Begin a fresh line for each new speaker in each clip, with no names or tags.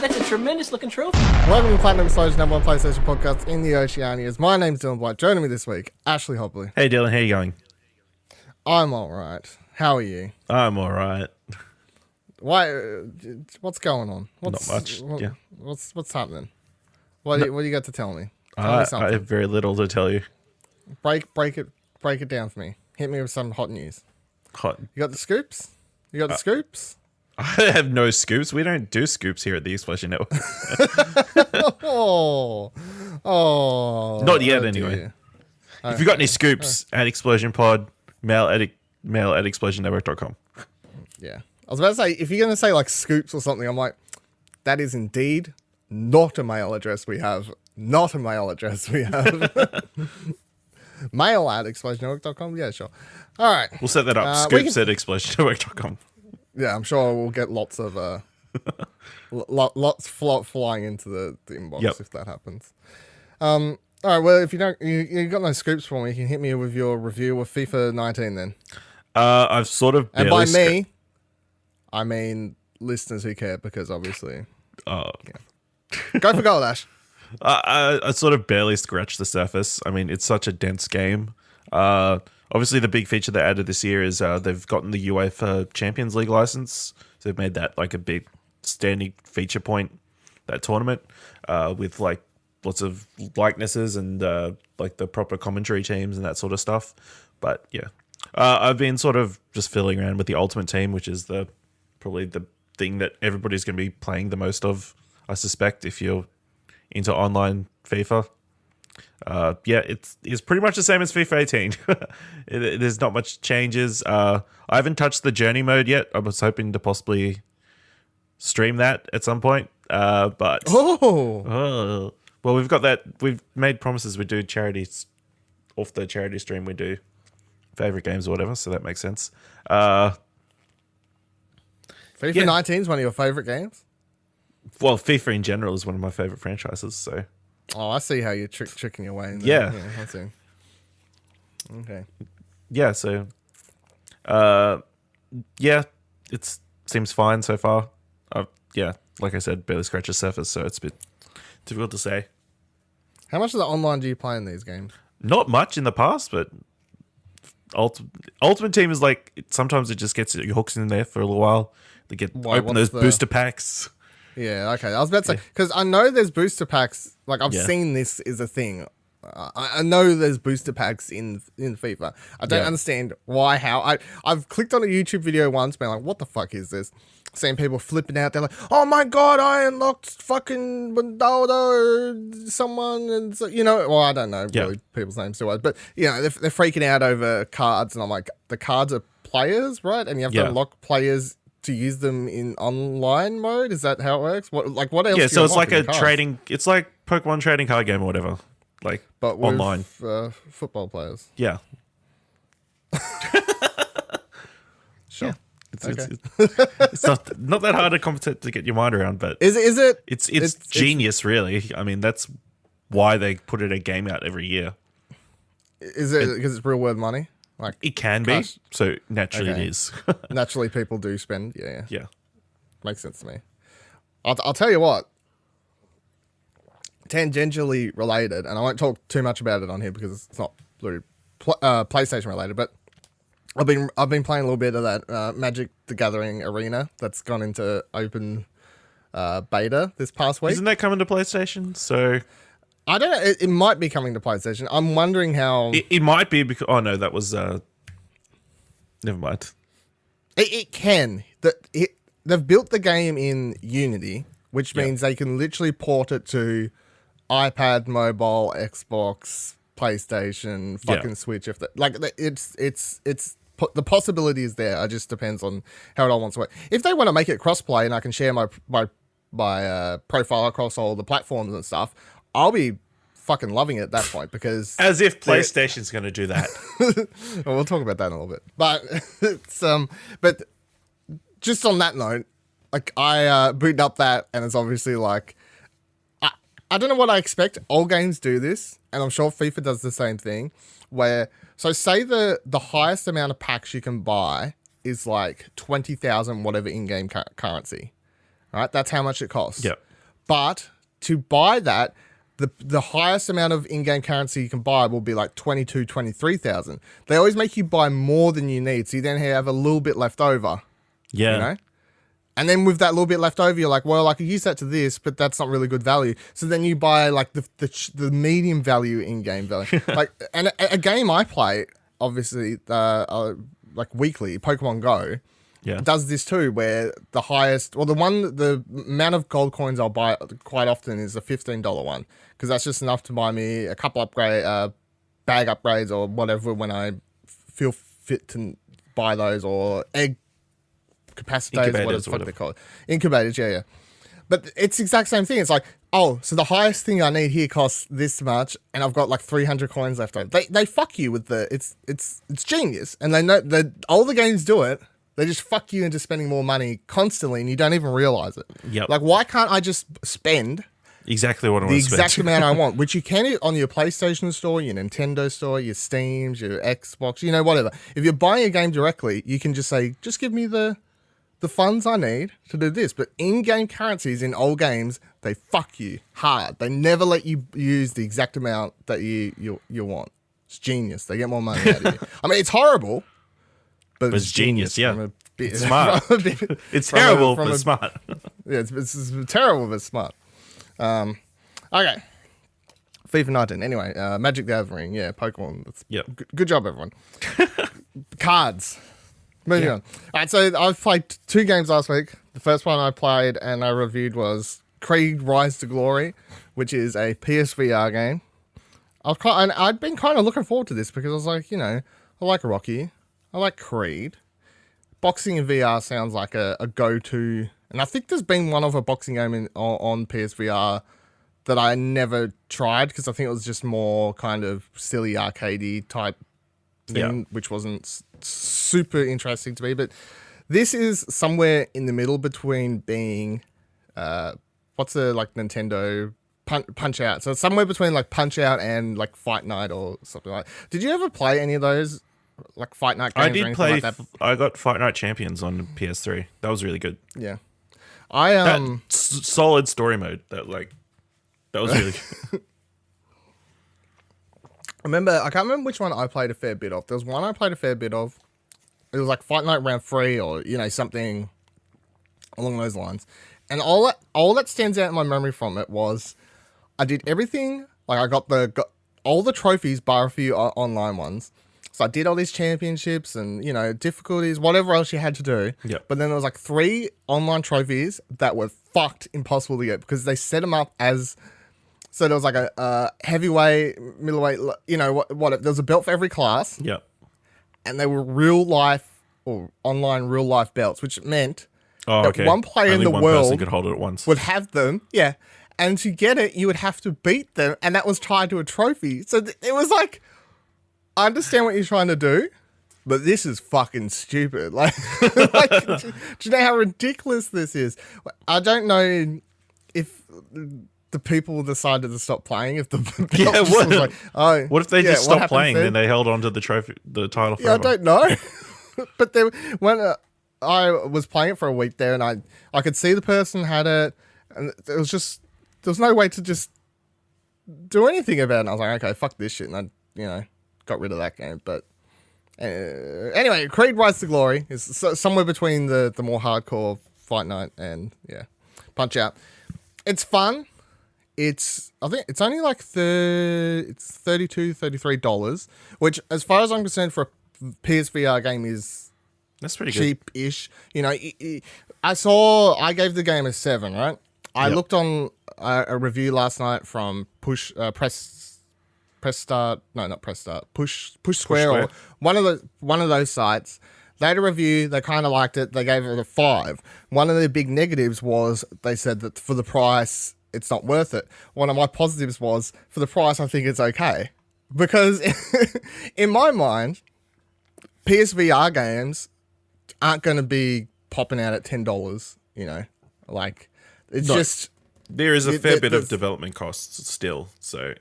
that's a tremendous looking trophy.
Welcome to Platinum Explosion, number one PlayStation podcast in the Oceanias. My name's Dylan White. Joining me this week, Ashley Hobley.
Hey Dylan, how you going?
I'm alright. How are you?
I'm alright.
Why? What's going on?
Not much. Yeah.
What's happening? What do you got to tell me? Tell me something.
I have very little to tell you.
Break it down for me. Hit me with some hot news.
Hot.
You got the scoops? You got the scoops?
I have no scoops. We don't do scoops here at the Explosion Network.
Oh.
Not yet, anyway.
Dear.
If you got any scoops at Explosion Pod, mail at explosionnetwork.com.
Yeah. I was about to say, if you're going to say like scoops or something, I'm like, that is indeed not a mail address we have. Not a mail address we have. Mail at explosionnetwork.com? Yeah, sure. All right.
We'll set that up. Scoops at explosionnetwork.com.
Yeah, I'm sure we'll get lots of lots flying into the inbox if that happens. All right, well, if you got no scoops for me, you can hit me with your review of FIFA 19 then.
I've sort of
and by me, I mean listeners who care because obviously.
Yeah.
Go for gold, Ash.
I sort of barely scratched the surface. I mean, it's such a dense game. Obviously, the big feature they added this year is they've gotten the UEFA Champions League license. So they've made that like a big standing feature point, that tournament, with like lots of likenesses and like the proper commentary teams and that sort of stuff. But yeah, I've been sort of just fiddling around with the Ultimate Team, which is probably the thing that everybody's going to be playing the most of, I suspect, if you're into online FIFA. Yeah, it's pretty much the same as FIFA 18. There's not much changes. I haven't touched the journey mode yet. I was hoping to possibly stream that at some point. But well, we've got that. We've made promises. We do charities off the charity stream. We do favorite games or whatever, so that makes sense.
FIFA 19 is one of your favorite games?
Well, FIFA in general is one of my favorite franchises. So.
Oh, I see how you're tricking your way in
there.
Yeah, I see. Okay.
Yeah, so yeah, it seems fine so far. Yeah, like I said, barely scratched the surface, so it's a bit difficult to say.
How much of the online do you play in these games?
Not much in the past, but Ultimate Team is like, sometimes it just gets your hooks in there for a little while. They open those booster packs.
Yeah, okay. I was about to say, because I know there's booster packs. Like, I've seen this is a thing. I know there's booster packs in FIFA. I don't understand why, how. I've clicked on a YouTube video once, being like, what the fuck is this? Seeing people flipping out. They're like, oh my God, I unlocked fucking Ronaldo, someone. And so, well, I don't know really people's names too much. But, they're freaking out over cards. And I'm like, the cards are players, right? And you have to unlock players to use them in online mode? Is that how it works? What else?
Yeah, so it's like a trading. It's like Pokemon trading card game or whatever, like
but with,
online.
Football players.
Yeah.
Sure.
Yeah. It's not that hard to get your mind around, but
is it?
It's genius, really. I mean, that's why they put a game out every year.
Is it because it's real world money? Like
it can be, so naturally it is.
Naturally, people do spend. Yeah. Makes sense to me. I'll tell you what. Tangentially related, and I won't talk too much about it on here because it's not PlayStation related. But I've been playing a little bit of that Magic the Gathering Arena that's gone into open beta this past week.
Isn't that coming to PlayStation? So.
I don't know. It might be coming to PlayStation. I'm wondering how...
It might be because... Oh, no, that was... Never mind.
It can. They've built the game in Unity, which means they can literally port it to iPad, mobile, Xbox, PlayStation, fucking Switch. If the possibility is there. It just depends on how it all wants to work. If they want to make it crossplay and I can share my profile across all the platforms and stuff... I'll be fucking loving it at that point because...
As if PlayStation's going to do that.
Well, we'll talk about that in a little bit. But it's but just on that note, like I booted up that and it's obviously like... I don't know what I expect. All games do this and I'm sure FIFA does the same thing where... So say the highest amount of packs you can buy is like 20,000 whatever in-game currency. All right? That's how much it costs.
Yep.
But to buy that, the highest amount of in-game currency you can buy will be like 22, 23,000. They always make you buy more than you need, so you then have a little bit left over.
Yeah.
You know? And then with that little bit left over, you're like, well, I could use that to this, but that's not really good value. So then you buy like the medium value in-game value. Like, and a game I play, obviously, like weekly, Pokemon Go, does this too, where the highest, well, the amount of gold coins I'll buy quite often is a $15 one, because that's just enough to buy me a couple bag upgrades or whatever when I feel fit to buy those, or egg capacitors, what the fuck they call it. Incubators, yeah. But it's the exact same thing. It's like, oh, so the highest thing I need here costs this much, and I've got like 300 coins left over. They fuck you with it's genius, and they know that all the games do it. They just fuck you into spending more money constantly, and you don't even realize it.
Yep.
Like, why can't I just spend
exactly what I want
the
to spend?
exact amount I want, which you can on your PlayStation store, your Nintendo store, your Steams, your Xbox, whatever. If you're buying a game directly, you can just say, just give me the funds I need to do this. But in-game currencies in old games, they fuck you hard. They never let you use the exact amount that you want. It's genius. They get more money out of you. I mean, it's horrible, but
it's genius. Yeah,
it's
smart. It's terrible, but smart.
Yeah, it's terrible, but smart. Okay. FIFA 19. Anyway, Magic the Gathering. Yeah, Pokemon.
Yep.
Good job, everyone. Cards. Moving on. All right, so I've played 2 games last week. The first one I played and I reviewed was Creed Rise to Glory, which is a PSVR game. I'd been kind of looking forward to this because I was like, I like Rocky. I like Creed. Boxing in VR sounds like a go-to. And I think there's been one other boxing game on PSVR that I never tried because I think it was just more kind of silly arcadey type thing, which wasn't super interesting to me. But this is somewhere in the middle between being what's the like Nintendo Punch Out. So it's somewhere between like Punch Out and like Fight Night or something like that. Did you ever play any of those like Fight Night games?
I did play.
Like that?
I got Fight Night Champions on PS3. That was really good.
Yeah,
solid story mode. That was really good.
I can't remember which one I played a fair bit of. There was one I played a fair bit of. It was like Fight Night Round 3 or, something along those lines. And all that stands out in my memory from it was I did everything. Like I got all the trophies bar a few online ones. So I did all these championships and, difficulties, whatever else you had to do.
Yep.
But then there was like 3 online trophies that were fucked impossible to get because they set them up as... So there was like a heavyweight, middleweight, there was a belt for every class.
Yep.
And they were real life or online real life belts, which meant that one player
Only
in the
one
world
person could hold it at once.
would have them. Yeah. And to get it, you would have to beat them. And that was tied to a trophy. So it was like, I understand what you're trying to do, but this is fucking stupid. Like, do you know how ridiculous this is? I don't know if the people decided to stop playing. If the
what if they just stopped playing then they held on to the title forever?
Yeah, I don't know. But when I was playing it for a week there, and I could see the person had it, and there was no way to just do anything about it. And I was like, okay, fuck this shit, and I got rid of that game. But anyway, Creed Rise to Glory is somewhere between the more hardcore Fight Night and Punch Out. It's fun. I think it's only like $32, $33, which as far as I'm concerned for a PSVR game
that's pretty
cheap-ish. I gave the game a 7, right? I looked on a review last night from Push Square or one of those sites. They had a review, they kind of liked it, they gave it a 5. One of the big negatives was they said that for the price it's not worth it. One of my positives was, for the price, I think it's okay. Because in my mind, PSVR games aren't going to be popping out at $10, Like, it's just...
There is a fair bit of development costs still, so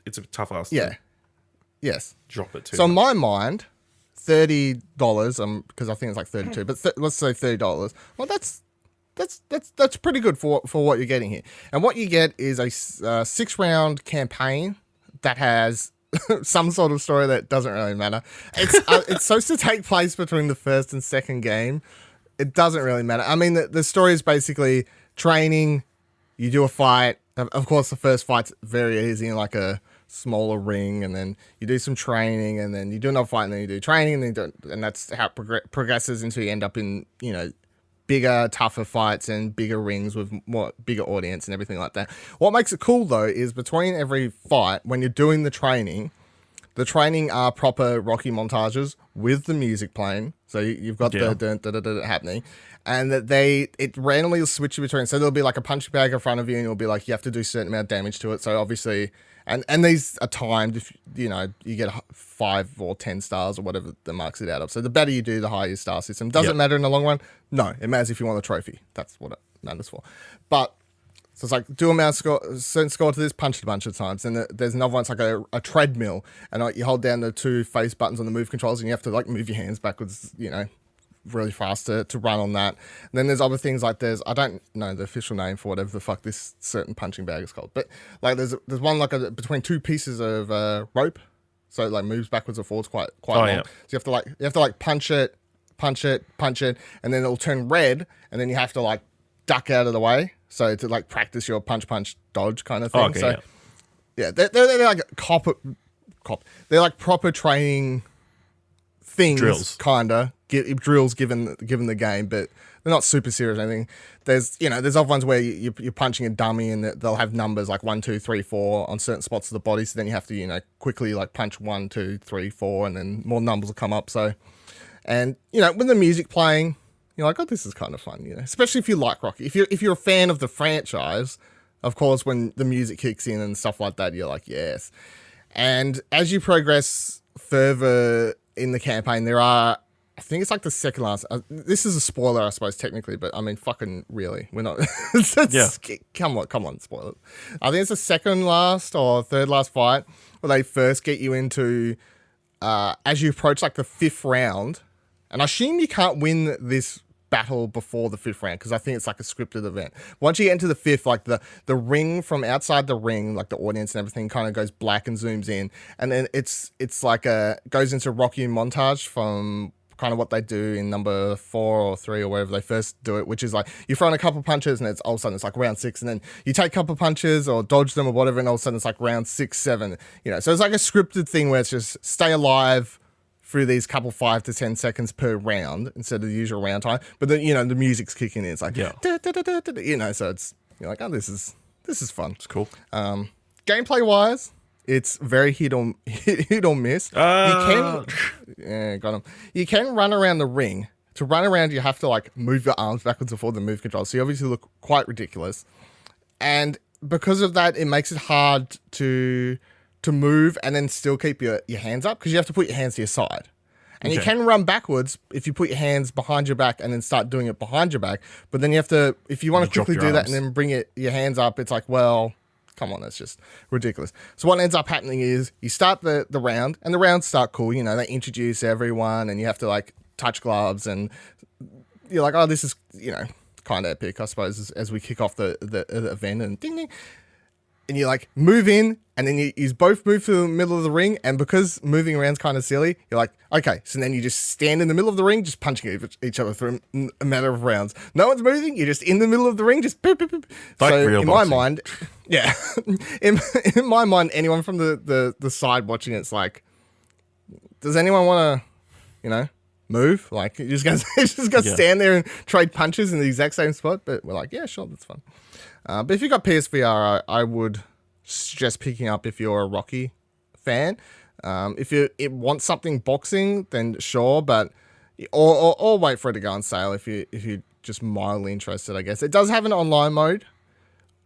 it's a tough ask to drop it to.
So in my mind, $30, because I think it's like 32, but let's say $30. Well, that's that's pretty good for what you're getting here. And what you get is a 6-round campaign that has some sort of story that doesn't really matter. It's supposed to take place between the first and second game. It doesn't really matter. I mean, the story is basically training. You do a fight. Of course, the first fight's very easy in like a smaller ring, and then you do some training, and then you do another fight, and then you do training, and then and that's how it progresses until you end up in, you know, bigger, tougher fights and bigger rings with more bigger audience and everything like that. What makes it cool though is between every fight, when you're doing the training are proper Rocky montages with the music playing. So you've got the dun, dun, dun, dun, happening, and that it randomly will switch between. So there'll be like a punching bag in front of you, and it'll be like you have to do a certain amount of damage to it. So obviously, and these are timed. If you know, you get 5 or 10 stars or whatever the marks it out of. So the better you do, the higher your star system. Doesn't matter in the long run. No, it matters if you want the trophy. That's what it matters for. But so it's like do a certain score to this, punch it a bunch of times. And there's another one, it's like a treadmill, and you hold down the 2 face buttons on the move controls, and you have to like move your hands backwards, you know, really fast to run on that. And then there's other things like I don't know the official name for whatever the fuck this certain punching bag is called, but like there's one like between 2 pieces of rope, so it like moves backwards or forwards quite long. Yeah. So you have to like punch it, and then it'll turn red, and then you have to like duck out of the way. So to like practice your punch dodge kind of thing. Okay, so yeah, they're like they're like proper training things, drills, kinda drills given the game, but they're not super serious or anything. There's other ones where you're punching a dummy, and they'll have numbers like 1, 2, 3, 4 on certain spots of the body. So then you have to, you know, quickly like punch 1, 2, 3, 4, and then more numbers will come up. So, and you know, with the music playing, you're like, oh, this is kind of fun, you know, especially if you like Rocky. If you're a fan of the franchise, of course, when the music kicks in and stuff like that, you're like, yes. And as you progress further in the campaign, there are, I think it's like the second last. This is a spoiler, I suppose, technically, but I mean, fucking really, we're not. Come on, spoilers. I think it's the second last or third last fight where they first get you into, as you approach like the 5th round. And I assume you can't win this battle before the 5th round, because I think it's like a scripted event. Once you get into the 5th, like the ring from outside the ring, like the audience and everything kind of goes black and zooms in. And then it's like goes into Rocky montage from kind of what they do in number 4 or 3 or wherever they first do it, which is like you throw in a couple punches, and it's all of a sudden it's like round 6, and then you take a couple punches or dodge them or whatever, and all of a sudden it's like round 6, 7, you know. So it's like a scripted thing where it's just stay alive through these couple 5 to 10 seconds per round instead of the usual round time. But then, you know, the music's kicking in. It's like, you know, so it's, you're like, oh, this is fun.
It's cool.
Gameplay wise, it's very hit or miss. Got him. You can run around the ring. To run around, you have to like move your arms backwards and forward the move controls. So you obviously look quite ridiculous. And because of that, it makes it hard to move and then still keep your hands up, because you have to put your hands to your side. And you can run backwards if you put your hands behind your back and then start doing it behind your back. But then you have to, if you want to quickly do that and then bring your hands up, it's like, well, come on, that's just ridiculous. So what ends up happening is you start the round, and the rounds start cool. You know, they introduce everyone, and you have to like touch gloves, and you're like, oh, this is, you know, kind of epic, I suppose, as we kick off the event, and ding ding. And you like move in, and then you both move to the middle of the ring, and because moving around's kind of silly, you're like, okay, so then you just stand in the middle of the ring, just punching each other through a matter of rounds. No one's moving, you're just in the middle of the ring, just boop, boop, boop.
Like
so
real
in
boxing.
my mind, yeah, in my mind, anyone from the side watching it's like, does anyone want to, you know, move? Like, you just gotta stand there and trade punches in the exact same spot. But we're like, yeah, sure, that's fun. But if you got PSVR, I would suggest picking up if you're a Rocky fan. If you want something boxing, then sure, but or wait for it to go on sale if you're just mildly interested, I guess. It does have an online mode,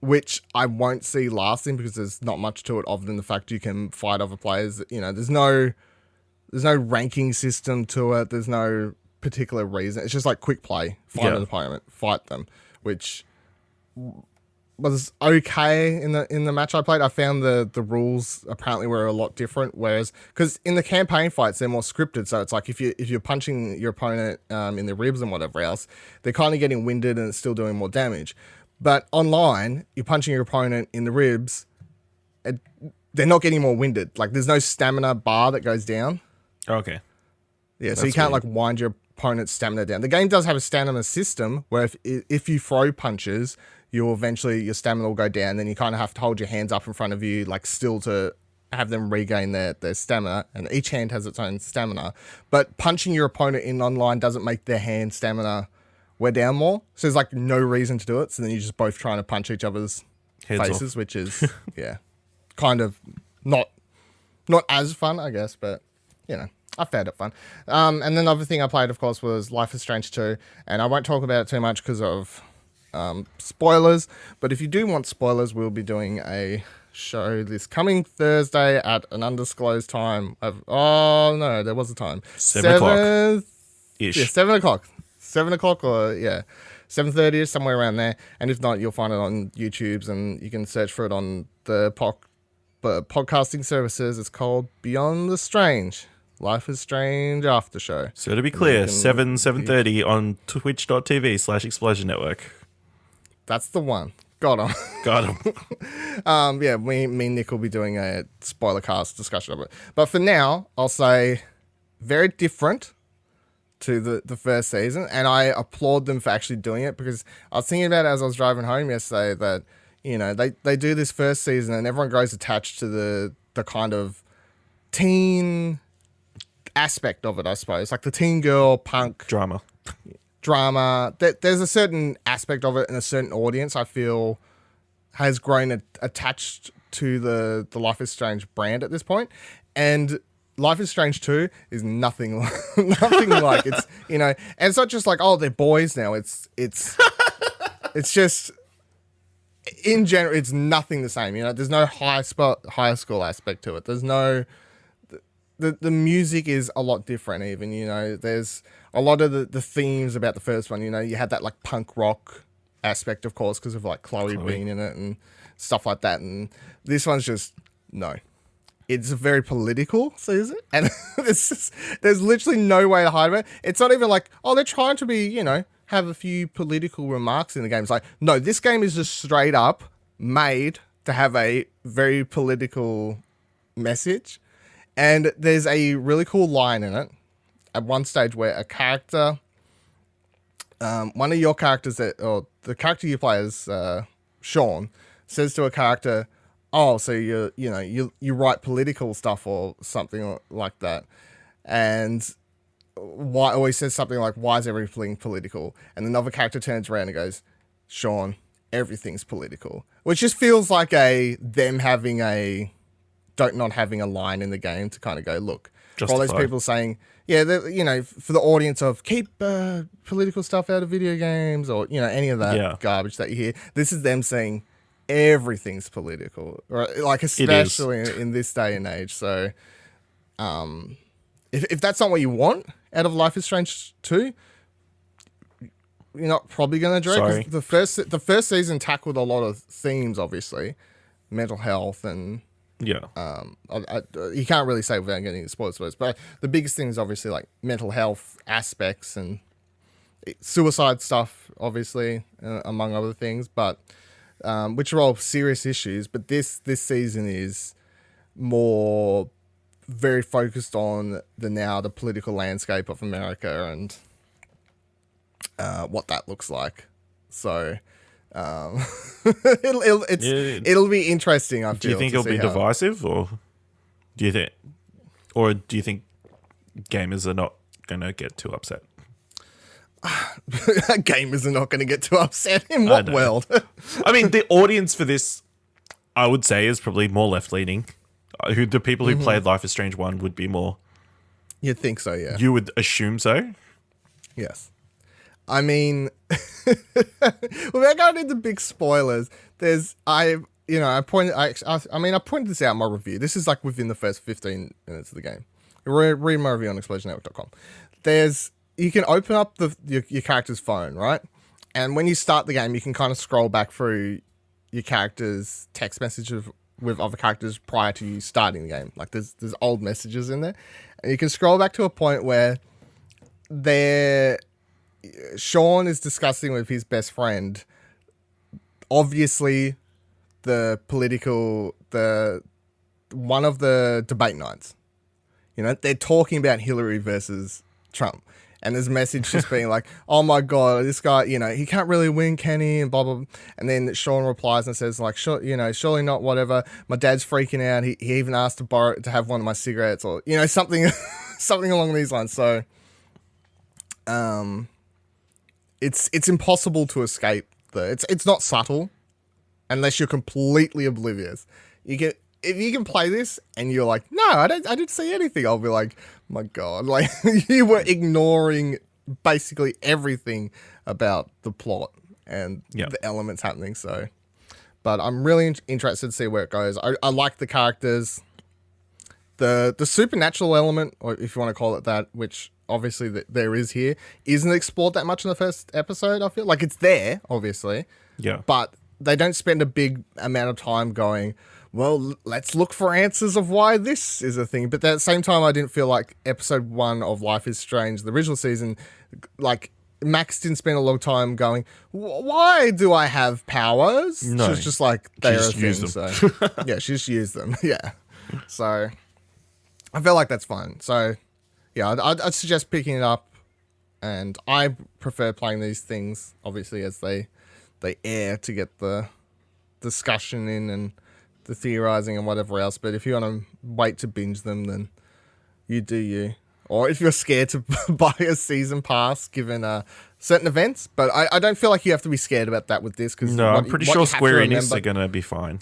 which I won't see lasting because there's not much to it other than the fact you can fight other players. You know, there's no ranking system to it. There's no particular reason. It's just like quick play, find an opponent, fight them, which was okay in the match I played. I found the rules apparently were a lot different. Whereas, because in the campaign fights they're more scripted, so it's like if you're punching your opponent in the ribs and whatever else, they're kind of getting winded and it's still doing more damage. But online, you're punching your opponent in the ribs, and they're not getting more winded. Like there's no stamina bar that goes down.
Okay.
Yeah, so you can't like wind your opponent's stamina down. The game does have a stamina system where if you throw punches, your stamina will go down. Then you kind of have to hold your hands up in front of you, like still to have them regain their stamina. And each hand has its own stamina. But punching your opponent in online doesn't make their hand stamina wear down more. So there's like no reason to do it. So then you're just both trying to punch each other's
Heads
faces,
off.
which is kind of not as fun, I guess. But I found it fun. And then the other thing I played, of course, was Life is Strange 2. And I won't talk about it too much because of spoilers. But if you do want spoilers, we'll be doing a show this coming Thursday at an undisclosed time. Oh, no, there was a time.
7 o'clock. Ish.
Yeah, 7 o'clock. 7 o'clock or, 7:30, somewhere around there. And if not, you'll find it on YouTube's and you can search for it on the podcasting services. It's called Beyond the Strange. Life is Strange after show.
So to be clear, 7:30 on twitch.tv/Explosion Network.
That's the one. Got him.
Got him.
Me and Nick will be doing a spoiler cast discussion of it. But for now, I'll say very different to the first season. And I applaud them for actually doing it because I was thinking about it as I was driving home yesterday that, they do this first season and everyone grows attached to the kind of teen aspect of it, I suppose. Like the teen girl punk
Drama.
There's a certain aspect of it and a certain audience I feel has grown attached to the Life is Strange brand at this point. And Life is Strange 2 is nothing like it's, and it's not just like, oh, they're boys now. It's just in general, it's nothing the same. There's no high school aspect to it. There's no, the music is a lot different even, there's a lot of the themes about the first one, you had that like punk rock aspect, of course, because of like Chloe being in it and stuff like that. And this one's just, no. It's very political season, and there's literally no way to hide it. It's not even like, oh, they're trying to be, have a few political remarks in the game. It's like, no, this game is just straight up made to have a very political message. And there's a really cool line in it at one stage where a character, one of your characters or the character you play as Sean, says to a character, oh, so you write political stuff or something like that. And why always says something like, why is everything political? And another character turns around and goes, Sean, everything's political. Which just feels like them having not having a line in the game to kind of go, look, for all those people saying, for the audience of keep political stuff out of video games or, any of that garbage that you hear, this is them saying everything's political, right? Like, especially in this day and age. So, if that's not what you want out of Life is Strange 2, you're not probably going to enjoy it. The first season tackled a lot of themes, obviously, mental health and you can't really say without getting into spoilers, but the biggest thing is obviously like mental health aspects and suicide stuff, obviously, among other things, but which are all serious issues. But this season is more very focused on the political landscape of America and what that looks like. So it'll be interesting. I feel.
Do you think it'll be divisive, or do you think gamers are not going to get too upset?
Gamers are not going to get too upset in what world?
I mean, the audience for this, I would say, is probably more left leaning. The people who played Life is Strange 1 would be more.
You'd think so, yeah.
You would assume so.
Yes. I mean, without going into big spoilers, I pointed this out in my review. This is like within the first 15 minutes of the game. Read my review on explosionnetwork.com. You can open up your character's phone, right? And when you start the game, you can kind of scroll back through your character's text messages with other characters prior to you starting the game. Like there's old messages in there, and you can scroll back to a point where Sean is discussing with his best friend, obviously one of the debate nights. You know, they're talking about Hillary versus Trump. And there's a message just being like, oh my God, this guy, you know, he can't really win, can he? And blah, blah, blah. And then Sean replies and says like, sure, you know, surely not, whatever. My dad's freaking out. He even asked to have one of my cigarettes, or, you know, something, something along these lines. So, it's impossible to escape it's not subtle unless you're completely oblivious. If you can play this and you're like, no, I didn't see anything, I'll be like, my God, like you were ignoring basically everything about the plot and the elements happening. So, but I'm really interested to see where it goes. I like the characters, the supernatural element, or if you want to call it that, which obviously there is here, isn't explored that much in the first episode. I feel like it's there, obviously, but they don't spend a big amount of time going, well, let's look for answers of why this is a thing. But at the same time, I didn't feel like episode 1 of Life is Strange, the original season, like Max didn't spend a long time going, why do I have powers?
No,
she was just like, they're a thing.
Them.
So yeah, she just used them. Yeah. So I feel like that's fine. So yeah, I'd suggest picking it up. And I prefer playing these things, obviously, as they air to get the discussion in and the theorizing and whatever else. But if you want to wait to binge them, then you do you. Or if you're scared to buy a season pass given certain events. But I don't feel like you have to be scared about that with this.
No, I'm pretty sure Square Enix are going to be fine.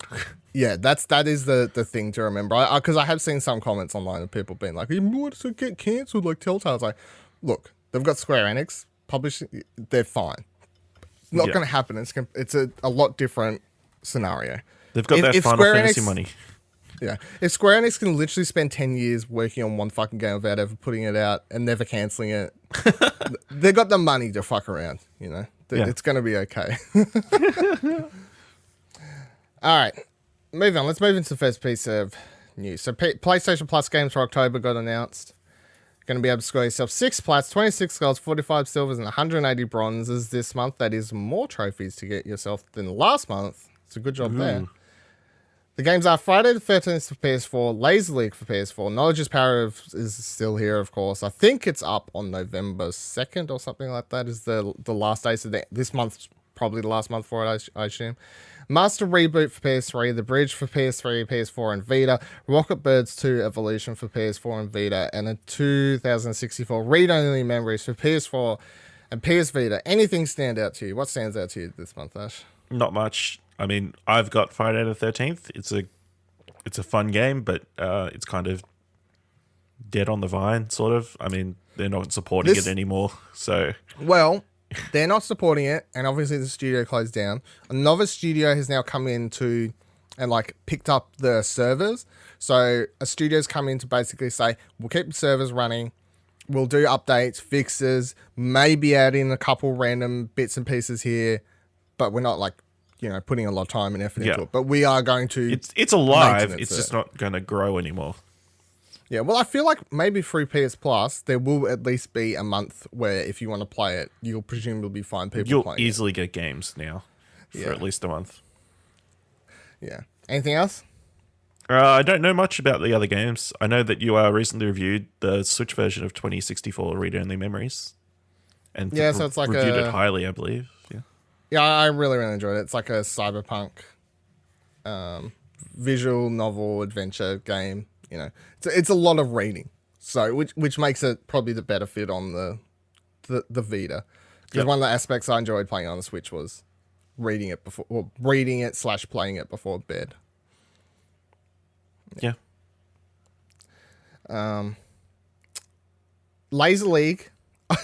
Yeah, that is the thing to remember. Because I have seen some comments online of people being like, what to get cancelled like Telltale? It's like, look, they've got Square Enix publishing, they're fine. It's not going to happen. It's a lot different scenario.
They've got that Final Fantasy money.
Yeah. If Square Enix can literally spend 10 years working on one fucking game without ever putting it out and never cancelling it, they've got the money to fuck around, you know? It's going to be okay. All right. Move on. Let's move into the first piece of news. So PlayStation Plus games for October got announced. Going to be able to score yourself 6 plats, 26 golds, 45 silvers, and 180 bronzes this month. That is more trophies to get yourself than last month. It's a good job there. The games are Friday the 13th for PS4, Laser League for PS4, Knowledge is Power is still here, of course. I think it's up on November 2nd or something like that is the last day. So this month's probably the last month for it, I assume. Master Reboot for PS3, The Bridge for PS3, PS4, and Vita, Rocket Birds 2 Evolution for PS4 and Vita, and a 2064 read-only memories for PS4 and PS Vita. Anything stand out to you? What stands out to you this month, Ash?
Not much. I mean, I've got Friday the 13th. It's a fun game, but it's kind of dead on the vine, sort of. I mean, they're not supporting it anymore. So,
well, they're not supporting it, and obviously the studio closed down. Another studio has now come in and like picked up the servers. So a studio's come in to basically say, we'll keep the servers running. We'll do updates, fixes, maybe add in a couple random bits and pieces here, but we're not like, you know, putting a lot of time and effort into it. But we are going to...
It's alive. It's just not going to grow anymore.
Yeah, well, I feel like maybe through PS Plus, there will at least be a month where if you want to play it, you'll presumably find people playing
You'll easily get games now for at least a month.
Yeah. Anything else?
I don't know much about the other games. I know that you recently reviewed the Switch version of 2064 Read-Only Memories. And
so it's like
reviewed it highly, I believe. Yeah.
Yeah, I really, really enjoyed it. It's like a cyberpunk visual novel adventure game. You know, it's a lot of reading, so which makes it probably the better fit on the Vita. Because one of the aspects I enjoyed playing on the Switch was reading it / playing it before bed.
Yeah.
Laser League.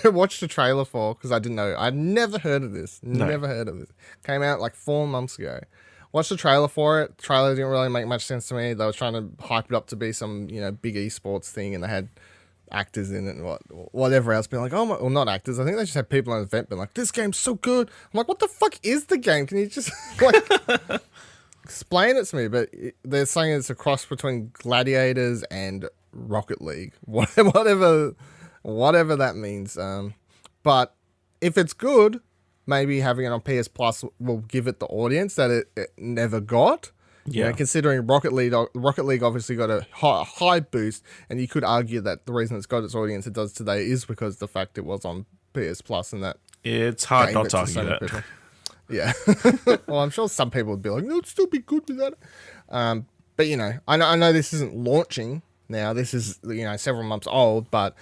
I watched a trailer for because I didn't know. I'd never heard of this. Never heard of this. Came out like 4 months ago. Watched the trailer for it. The trailer didn't really make much sense to me. They were trying to hype it up to be some, you know, big esports thing, and they had actors in it and whatever else, being like, oh my, well, not actors. I think they just had people on the event being like, this game's so good. I'm like, what the fuck is the game? Can you just like explain it to me? But they're saying it's a cross between Gladiators and Rocket League, whatever that means. But if it's good, maybe having it on PS Plus will give it the audience that it never got.
Yeah.
You know, considering Rocket League obviously got a high boost, and you could argue that the reason it's got its audience it does today is because the fact it was on PS Plus and that
it's hard not to argue that.
People. Yeah. Well, I'm sure some people would be like, no, it'd still be good without it. But you know, I know this isn't launching now. This is, you know, several months old, but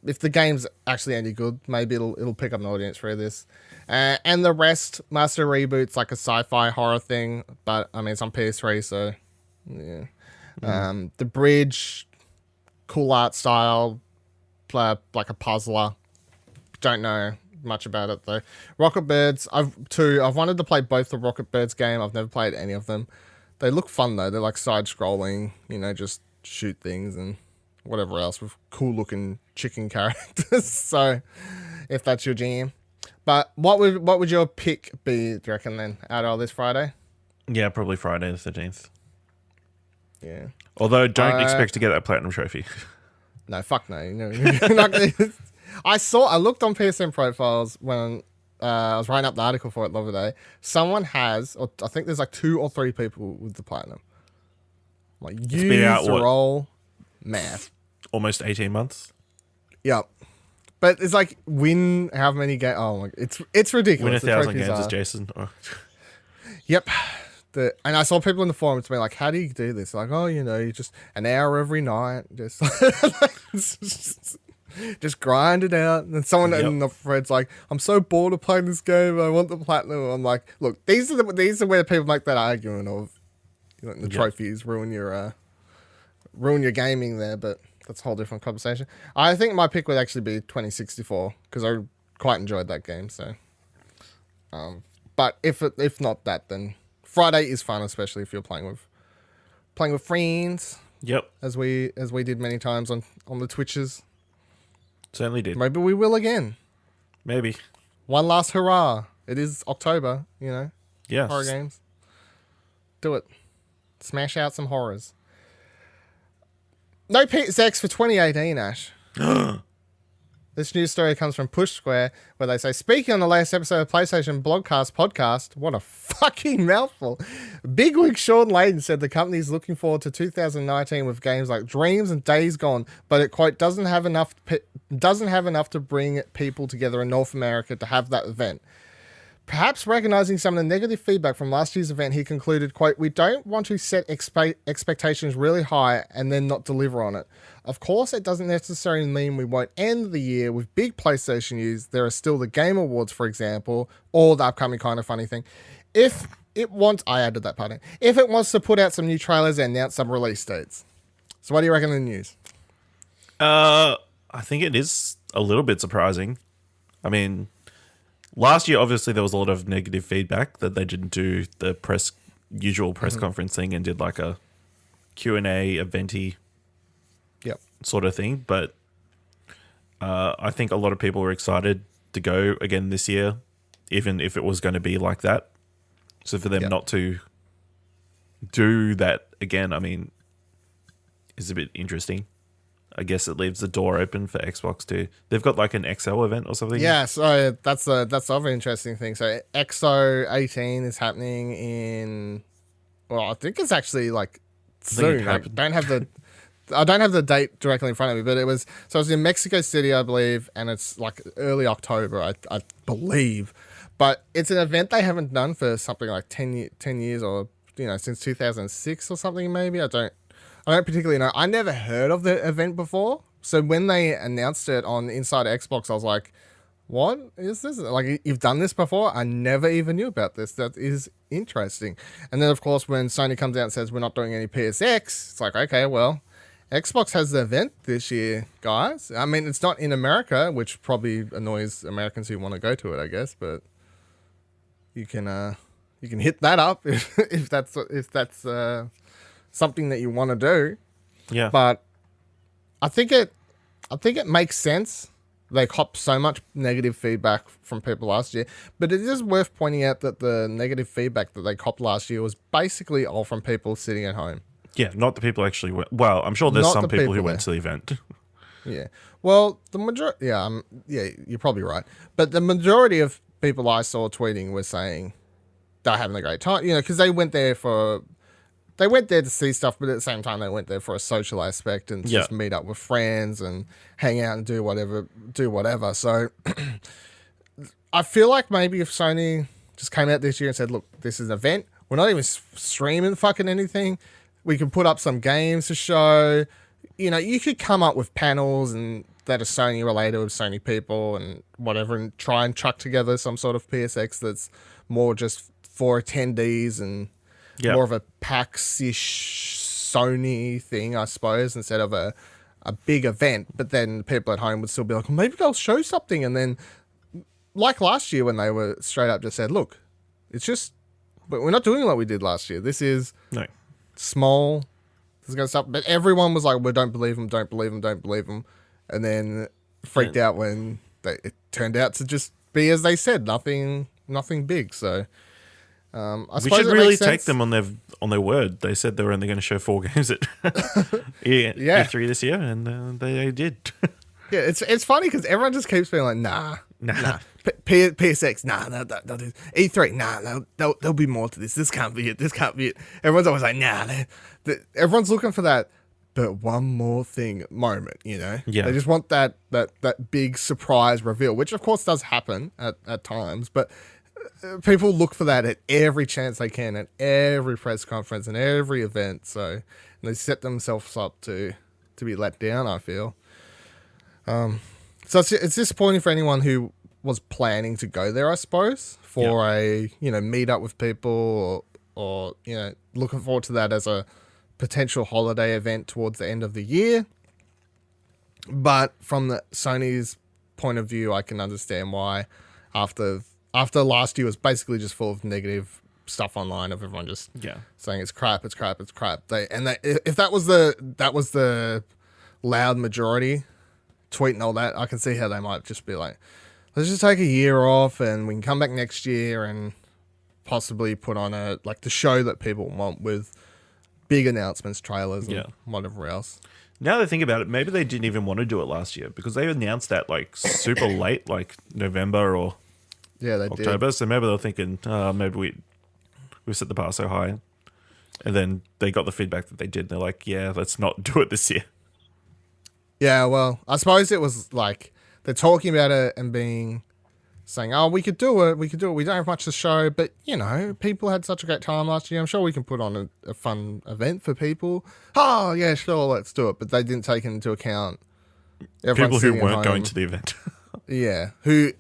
if the game's actually any good, maybe it'll pick up an audience for this. And the rest, Master Reboot's like a sci-fi horror thing, but I mean it's on PS3, so yeah. The Bridge, cool art style, like a puzzler. Don't know much about it though. Rocket Birds, I've wanted to play both the Rocket Birds game. I've never played any of them. They look fun though. They're like side-scrolling, you know, just shoot things and whatever else with cool looking chicken characters. So if that's your jam. But what would your pick be, do you reckon, then, out of this Friday?
Yeah, probably Friday the 13th.
Yeah.
Although, don't expect to get that platinum trophy.
No, fuck no. You're not gonna, I looked on PSN profiles when I was writing up the article for it the other day. Someone has, or I think there's like 2 or 3 people with the platinum. Like, use the roll math.
Almost 18 months?
Yep. But it's like win how many games? Oh my! It's ridiculous.
Win 1,000 games as Jason. Oh.
Yep. And I saw people in the forums being like, "How do you do this?" Like, "Oh, you know, you just an hour every night, just just grind it out." And someone in the thread's like, "I'm so bored of playing this game. I want the platinum." I'm like, "Look, these are where people make that argument of, you know, the trophies ruin your gaming there, but." That's a whole different conversation. I think my pick would actually be 2064 because I quite enjoyed that game. So, but if not that, then Friday is fun, especially if you're playing with friends.
Yep,
as we did many times on the Twitches.
Certainly did.
Maybe we will again.
Maybe
one last hurrah! It is October, you know.
Yeah,
horror games. Do it. Smash out some horrors. No PSX for 2018, Ash. This news story comes from Push Square, where they say, speaking on the latest episode of PlayStation Blogcast podcast, what a fucking mouthful. Bigwig Sean Layden said the company is looking forward to 2019 with games like Dreams and Days Gone, but it, quote, doesn't have enough to bring people together in North America to have that event. Perhaps recognizing some of the negative feedback from last year's event, he concluded, quote, we don't want to set expectations really high and then not deliver on it. Of course, it doesn't necessarily mean we won't end the year with big PlayStation news. There are still the Game Awards, for example, or the upcoming Kind of Funny thing. If it wants to put out some new trailers and announce some release dates. So what do you reckon of the news?
I think it is a little bit surprising. I mean, last year, obviously, there was a lot of negative feedback that they didn't do the usual press conference thing and did like a Q&A, eventy sort of thing. But I think a lot of people were excited to go again this year, even if it was going to be like that. So for them not to do that again, I mean, is a bit interesting. I guess it leaves the door open for Xbox too. They've got like an XO event or something.
Yeah, so that's the other interesting thing. So XO 18 is happening in, well, I think it's actually like soon. I don't have the date directly in front of me, but it's in Mexico City, I believe, and it's like early October, I believe. But it's an event they haven't done for something like 10 years or, you know, since 2006 or something maybe. I don't particularly know. I never heard of the event before. So when they announced it on Inside Xbox, I was like, what is this? Like, you've done this before? I never even knew about this. That is interesting. And then, of course, when Sony comes out and says we're not doing any PSX, it's like, okay, well, Xbox has the event this year, guys. I mean, it's not in America, which probably annoys Americans who want to go to it, I guess, but you can hit that up if that's something that you want to do.
Yeah.
But I think I think it makes sense. They copped so much negative feedback from people last year, but it is worth pointing out that the negative feedback that they copped last year was basically all from people sitting at home.
Yeah, not the people actually went. Well, I'm sure there's
Not
some
the
people who
people
went to the event.
Yeah. Well, the majority. Yeah. Yeah. You're probably right. But the majority of people I saw tweeting were saying they're having a great time. You know, because they went there to see stuff, but at the same time they went there for a social aspect and just meet up with friends and hang out and do whatever. So I feel like maybe if Sony just came out this year and said, "Look, this is an event. We're not even streaming fucking anything. We can put up some games to show." You know, you could come up with panels and that are Sony related with Sony people and whatever, and try and chuck together some sort of PSX that's more just for attendees and more of a PAX-ish Sony thing, I suppose, instead of a big event. But then people at home would still be like, well, maybe they'll show something. And then, like last year when they were straight up just said, look, it's just, but we're not doing what we did last year. This is small. This is going to stop. But everyone was like, well, don't believe them, don't believe them, don't believe them. And then freaked out when it turned out to just be as they said, nothing big. So I
we should really take them on their word. They said they were only going to show 4 games at E3 this year, and they did.
Yeah, it's funny because everyone just keeps being like, nah. PSX, nah, they'll do E3, nah, there'll be more to this. This can't be it. Everyone's always like, nah. Everyone's looking for that, but one more thing moment, you know?
Yeah.
They just want that big surprise reveal, which of course does happen at times, but people look for that at every chance they can, at every press conference and every event. So they set themselves up to be let down, I feel. So it's disappointing for anyone who was planning to go there, I suppose, for a, meet up with people or looking forward to that as a potential holiday event towards the end of the year. But from the Sony's point of view, I can understand why after last year was basically just full of negative stuff online of everyone just saying it's crap. If that was the loud majority tweeting all that, I can see how they might just be like, let's just take a year off and we can come back next year and possibly put on the show that people want with big announcements, trailers, and whatever else.
Now that I think about it, maybe they didn't even want to do it last year because they announced that super late, like November or October. Did. So maybe they're thinking, maybe we set the bar so high. And then they got the feedback that they did. And they're like, yeah, let's not do it this year.
Yeah, well, I suppose it was like they're talking about it and saying, oh, we could do it. We don't have much to show. But, people had such a great time last year. I'm sure we can put on a fun event for people. Oh, yeah, sure, let's do it. But they didn't take into account
people who weren't going to the event.
Yeah, who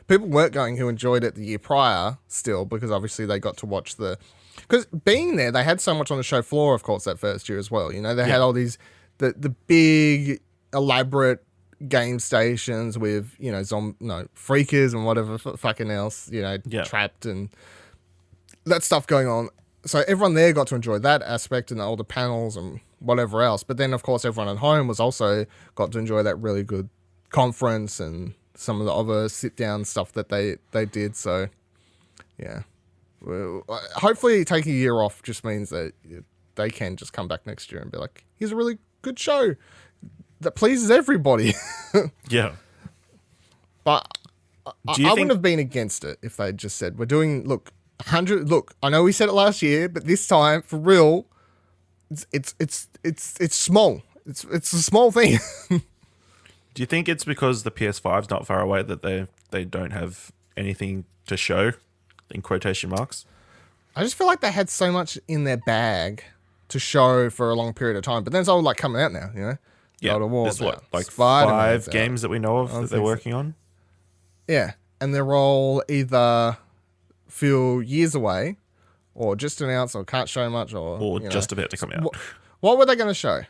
people weren't going who enjoyed it the year prior still, because obviously they got to watch because being there, they had so much on the show floor, of course, that first year as well. They had all these, the big, elaborate game stations with, freakers and whatever fucking else, trapped and that stuff going on. So everyone there got to enjoy that aspect and all the panels and whatever else. But then, of course, everyone at home was also got to enjoy that really good conference and some of the other sit-down stuff that they did. So, yeah. Well, hopefully taking a year off just means that they can just come back next year and be like, here's a really good show that pleases everybody.
Yeah.
But I wouldn't have been against it if they just said, we're doing, look, I know we said it last year, but this time, for real, it's small. It's a small thing.
Do you think it's because the PS5's not far away that they don't have anything to show, in quotation marks?
I just feel like they had so much in their bag to show for a long period of time, but then it's all coming out now,
Yeah,
there's
what, 5 games that we know of that they're working on?
Yeah, and they're all either feel years away, or just announced, or can't show much, or
just about to come out.
What were they going to show?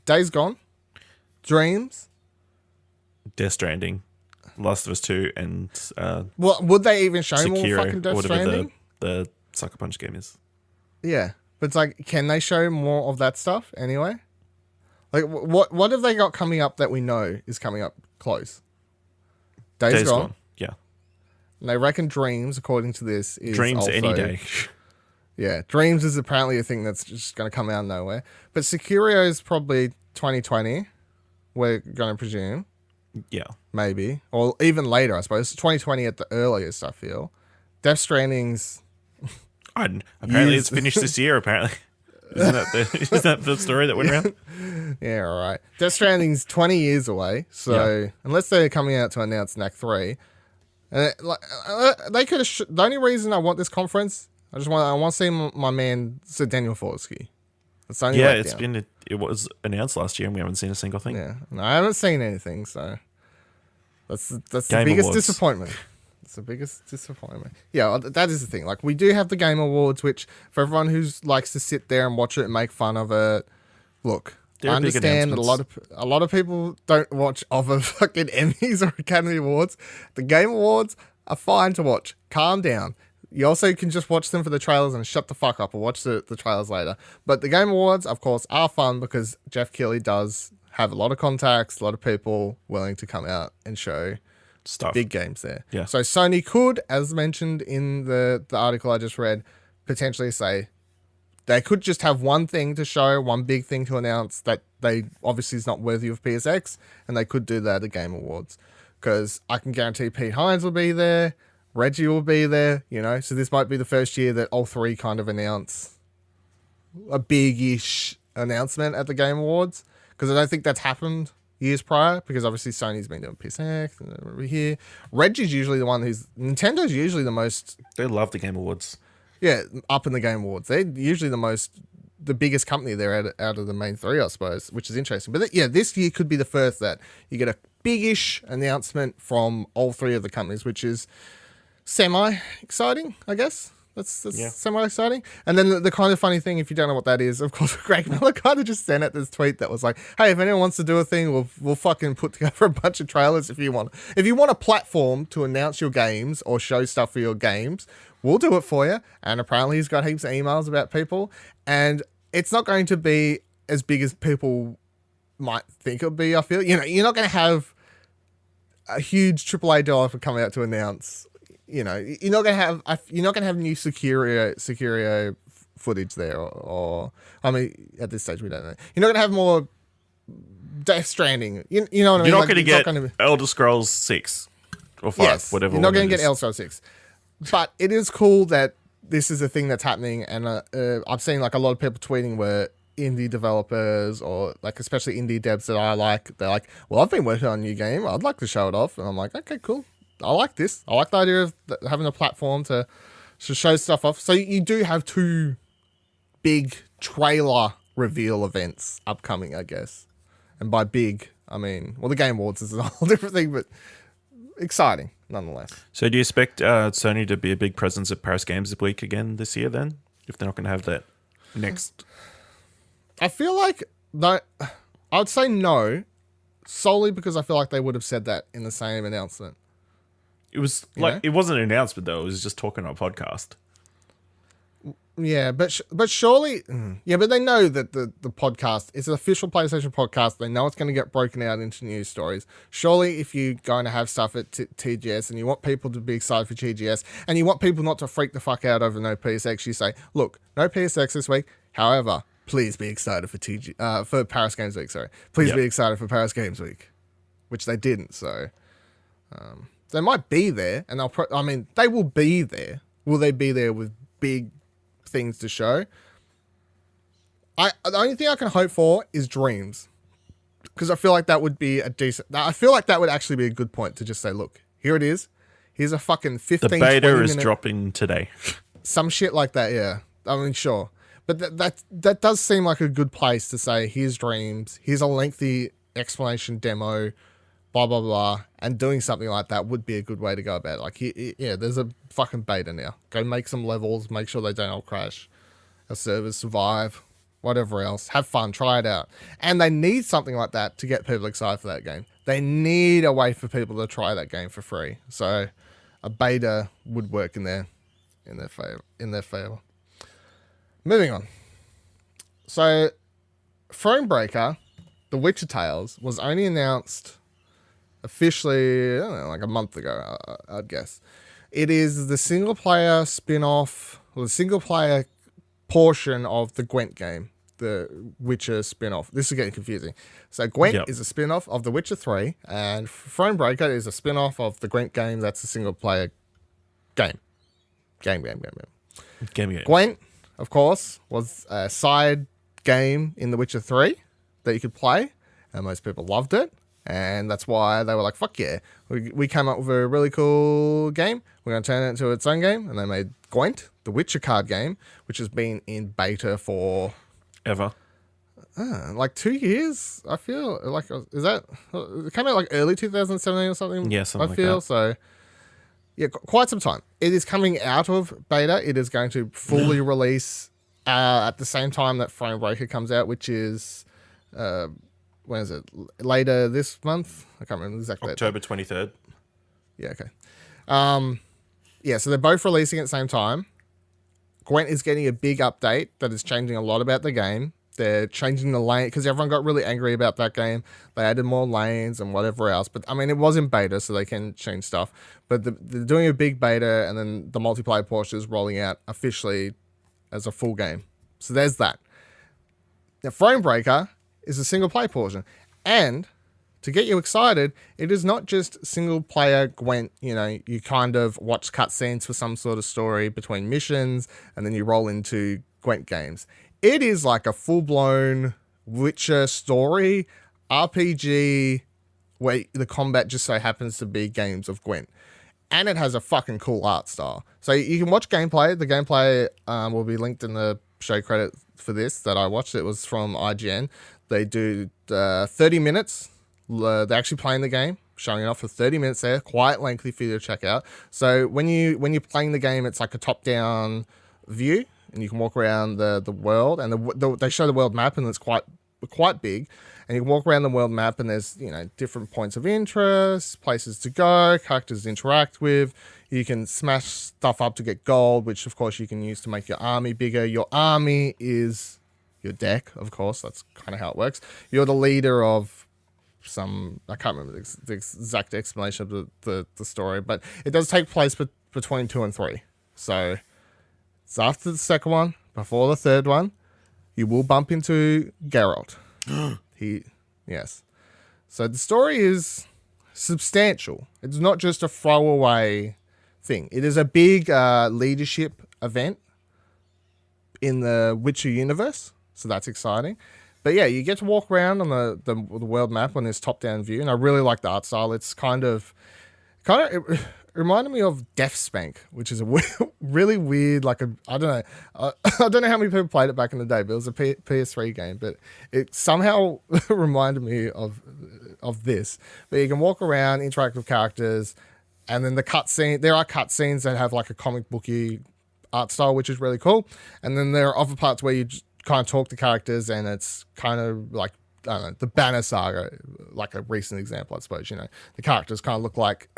Days Gone? Dreams?
Death Stranding, Last of Us 2, and
would they even show
Sekiro,
more fucking Death Stranding?
The Sucker Punch game is.
Yeah, but it's can they show more of that stuff anyway? Like, what have they got coming up that we know is coming up close? Days Gone.
Yeah.
And they reckon Dreams, according to this, is
Dreams
also,
any day.
Yeah, Dreams is apparently a thing that's just going to come out of nowhere. But Securio is probably 2020, we're going to presume.
Yeah.
Maybe. Or even later, I suppose. 2020 at the earliest, I feel. Death Stranding's...
Apparently it's finished this year, apparently. Isn't that the story that went around?
Yeah, all right. Death Stranding's 20 years away, so unless they're coming out to announce NAC 3, they could have... the only reason I want this conference, I want to see my man Sir Daniel Forsky. That's the only
it was announced last year and we haven't seen a single thing.
Yeah, no, I haven't seen anything, so that's the
Game
biggest
Awards.
Disappointment. It's the biggest disappointment. Yeah, that is the thing. Like, we do have the Game Awards, which for everyone who likes to sit there and watch it and make fun of it, look, I understand that a lot of people don't watch other fucking Emmys or Academy Awards. The Game Awards are fine to watch. Calm down. You also can just watch them for the trailers and shut the fuck up or watch the trailers later. But the Game Awards, of course, are fun because Jeff Keighley does have a lot of contacts, a lot of people willing to come out and show
stuff.
Big games there.
Yeah.
So Sony could, as mentioned in the article I just read, potentially say they could just have one thing to show, one big thing to announce that they obviously is not worthy of PSX, and they could do that at the Game Awards. Because I can guarantee Pete Hines will be there, Reggie will be there, so this might be the first year that all three kind of announce a big-ish announcement at the Game Awards. Because I don't think that's happened years prior, because obviously Sony's been doing PSX and over here. Reggie's usually the one Nintendo's usually the most...
They love the Game Awards.
Yeah, up in the Game Awards. They're usually the biggest company there out of the main three, I suppose, which is interesting. But this year could be the first that you get a big-ish announcement from all three of the companies, which is semi-exciting, I guess. That's semi-exciting. And then the kind of funny thing, if you don't know what that is, of course, Greg Miller kind of just sent out this tweet that was like, hey, if anyone wants to do a thing, we'll fucking put together a bunch of trailers if you want. If you want a platform to announce your games or show stuff for your games, we'll do it for you. And apparently he's got heaps of emails about people. And it's not going to be as big as people might think it'll be, I feel. You're not going to have a huge AAA developer coming out to announce... you're not gonna have new Securio footage there, or I mean, at this stage we don't know. You're not gonna have more Death Stranding. You know what I mean?
You're not gonna get Elder Scrolls 6 or 5, whatever.
You're not gonna get Elder Scrolls 6, but it is cool that this is a thing that's happening, and I've seen like a lot of people tweeting where indie developers or like especially indie devs that I like, they're like, well, I've been working on a new game, I'd like to show it off, and I'm like, okay, cool. I like this. I like the idea of having a platform to show stuff off. So you do have two big trailer reveal events upcoming, I guess. And by big, I mean, well, the Game Awards is a whole different thing, but exciting nonetheless.
So do you expect Sony to be a big presence at Paris Games Week again this year then? If they're not going to have that next?
I feel like, no, I would say no, solely because I feel like they would have said that in the same announcement.
It was like it wasn't an announcement though. It was just talking on a podcast.
Yeah, but surely, but they know that the podcast is an official PlayStation podcast. They know it's going to get broken out into news stories. Surely, if you're going to have stuff at TGS and you want people to be excited for TGS and you want people not to freak the fuck out over no PSX, you say, look, no PSX this week. However, please be excited for for Paris Games Week. Sorry, please be excited for Paris Games Week, which they didn't. So. They might be there, and they will be there. Will they be there with big things to show? The only thing I can hope for is Dreams, because I feel like that would be I feel like that would actually be a good point to just say, look, here it is. Here's a fucking 15.
The beta is dropping today.
Some shit like that, yeah. I mean, sure, but that does seem like a good place to say, here's Dreams. Here's a lengthy explanation demo. Blah, blah, blah, and doing something like that would be a good way to go about it. Like, there's a fucking beta now. Go make some levels, make sure they don't all crash. Our servers survive, whatever else. Have fun, try it out. And they need something like that to get people excited for that game. They need a way for people to try that game for free. So a beta would work in their favor. Moving on. So Thronebreaker The Witcher Tales was only announced officially, I don't know, like a month ago, I'd guess. It is the single player spin-off, or the single player portion of the Gwent game, the Witcher spin-off. This is getting confusing. So Gwent is a spin-off of The Witcher 3, and Thronebreaker is a spin-off of the Gwent game. That's a single player game. Game. Gwent, of course, was a side game in The Witcher 3 that you could play, and most people loved it. And that's why they were like, fuck yeah. We came up with a really cool game. We're going to turn it into its own game. And they made Gwent, the Witcher card game, which has been in beta for...
Ever.
Like 2 years, I feel. Like, is that... It came out like early 2017 or something?
Yeah, something
I feel.
like that.
So, yeah, quite some time. It is coming out of beta. It is going to fully release at the same time that Thronebreaker comes out, which is... when is it? Later this month? I can't remember exactly.
October 23rd.
Yeah, okay. Yeah, so they're both releasing at the same time. Gwent is getting a big update that is changing a lot about the game. They're changing the lane because everyone got really angry about that game. They added more lanes and whatever else. But I mean, it was in beta, so they can change stuff. But they're doing a big beta, and then the multiplayer portion is rolling out officially as a full game. So there's that. Now, Thronebreaker is a single player portion. And to get you excited, it is not just single player Gwent. You know, you kind of watch cutscenes for some sort of story between missions, and then you roll into Gwent games. It is like a full-blown Witcher story, RPG, where the combat just so happens to be games of Gwent. And it has a fucking cool art style. So you can watch gameplay. The gameplay will be linked in the show credit for this that I watched. It was from IGN. They do 30 minutes. They're actually playing the game, showing it off for 30 minutes there. Quite lengthy for you to check out. So when you're playing the game, it's like a top-down view, and you can walk around the world. And they show the world map, and it's quite big. And you can walk around the world map, and there's different points of interest, places to go, characters to interact with. You can smash stuff up to get gold, which of course you can use to make your army bigger. Your army is your deck, of course. That's kind of how it works. You're the leader of I can't remember the exact explanation of the story, but it does take place between 2 and 3. So it's after the second one, before the third one. You will bump into Geralt. Yes. So the story is substantial. It's not just a throwaway thing. It is a big leadership event in the Witcher universe. So that's exciting. But yeah, you get to walk around on the world map on this top-down view, and I really like the art style. It's it reminded me of Deathspank, which is a really weird, I don't know. I don't know how many people played it back in the day, but it was a PS3 game. But it somehow reminded me of this. But you can walk around, interact with characters, and then there are cutscenes that have like a comic booky art style, which is really cool. And then there are other parts where you just kind of talk to characters, and it's kind of like, I don't know, the Banner Saga, like a recent example, I suppose. The characters kind of look like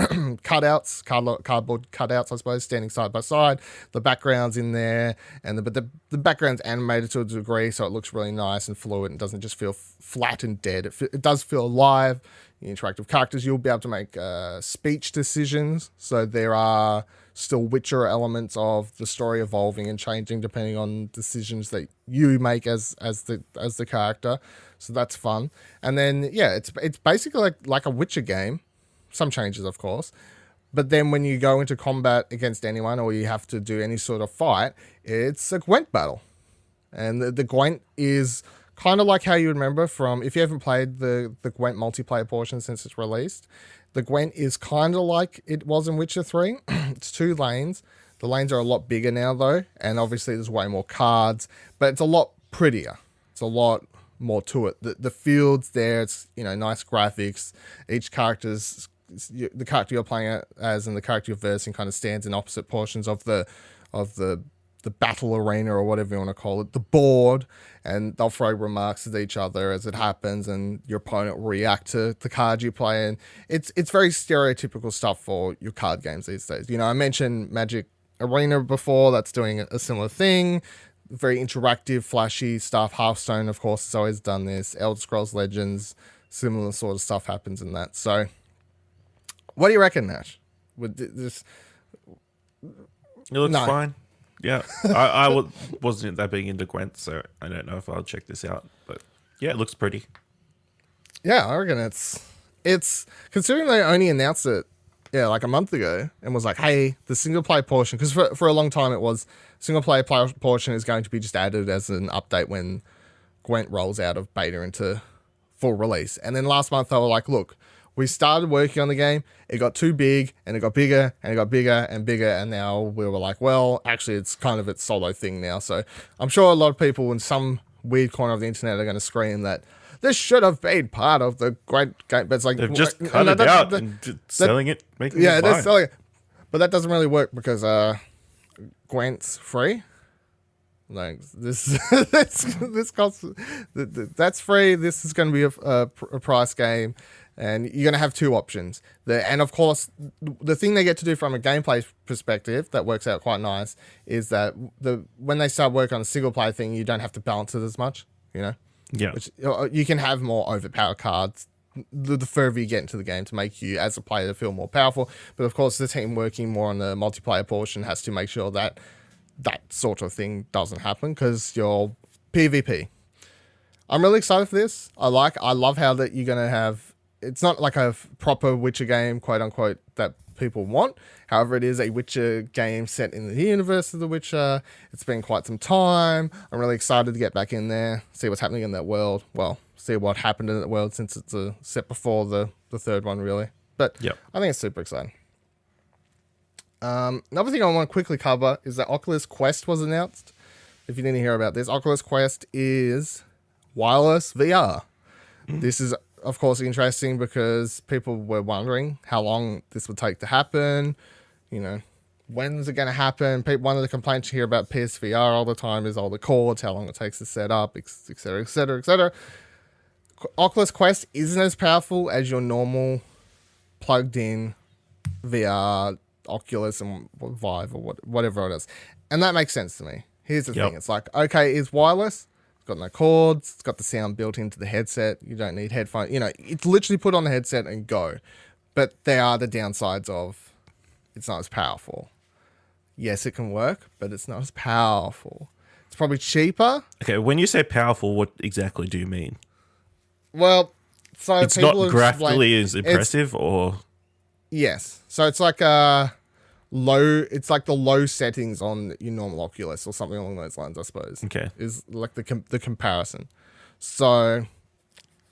cardboard cutouts, I suppose, standing side by side. The background's in there, but the background's animated to a degree, so it looks really nice and fluid and doesn't just feel flat and dead. It does feel alive. You interact with characters. You'll be able to make speech decisions, so there are still Witcher elements of the story evolving and changing depending on decisions that you make as the character. So that's fun. And then it's basically like a Witcher game. Some changes, of course. But then when you go into combat against anyone, or you have to do any sort of fight, it's a Gwent battle. And the Gwent is kind of like how you remember from, if you haven't played the Gwent multiplayer portion since it's released, the Gwent is kind of like it was in Witcher 3. It's 2 lanes. The lanes are a lot bigger now, though, and obviously there's way more cards, but it's a lot prettier. It's a lot more to it. The fields there, it's nice graphics. Each the character you're playing as and the character you're versing kind of stands in opposite portions of the battle arena, or whatever you want to call it, the board, and they'll throw remarks at each other as it happens, and your opponent will react to the card you play. And it's very stereotypical stuff for your card games these days. I mentioned Magic Arena before, that's doing a similar thing. very interactive, flashy stuff. Hearthstone, of course, has always done this. Elder Scrolls Legends, similar sort of stuff happens in that. So, what do you reckon, Nash? Would this?
It looks fine. Yeah, I wasn't that big into Gwent, so I don't know if I'll check this out. But yeah, it looks pretty.
Yeah, I reckon it's considering they only announced it, like a month ago, and was like, hey, the single player portion, because for a long time it was single player portion is going to be just added as an update when Gwent rolls out of beta into full release. And then last month they were like, look, we started working on the game, it got too big, and it got bigger, and it got bigger and bigger, and now we were like, well, actually it's kind of its solo thing now. So I'm sure a lot of people in some weird corner of the internet are going to scream that this should have been part of the great game, but it's like
they've just cut it out and selling it, making it
they're selling it, but that doesn't really work because Gwent's free. Like this costs that's free. This is going to be a price game, and you're going to have two options. And of course, the thing they get to do from a gameplay perspective that works out quite nice is that when they start working on a single player thing, you don't have to balance it as much.
Yeah,
which you can have more overpowered cards the further you get into the game to make you as a player feel more powerful. But of course, the team working more on the multiplayer portion has to make sure that that sort of thing doesn't happen because you're PvP. I'm really excited for this. I love how that you're going to have, it's not like a proper Witcher game, quote unquote, that people want. However, it is a Witcher game set in the universe of The Witcher. It's been quite some time. I'm really excited to get back in there, see what's happening in that world. Well, see what happened in that world since it's set before the third one, really. But I think it's super exciting. Another thing I want to quickly cover is that Oculus Quest was announced. If you didn't hear about this, Oculus Quest is wireless VR. This is, of course, interesting because people were wondering how long this would take to happen. When's it going to happen? One of the complaints you hear about PSVR all the time is all the cords, how long it takes to set up, etc., etc., etc. Oculus Quest isn't as powerful as your normal plugged-in VR Oculus and Vive or whatever it is. And that makes sense to me. Here's the thing. It's like, okay, it's wireless. It's got no cords. It's got the sound built into the headset. You don't need headphones. It's literally put on the headset and go. But there are the downsides of it's not as powerful. Yes, it can work, but it's not as powerful. It's probably cheaper.
Okay, when you say powerful, what exactly do you mean?
Well, so
it's not graphically as impressive, or
yes. So it's like low. It's like the low settings on your normal Oculus or something along those lines, I suppose.
Okay,
is like the comparison. So,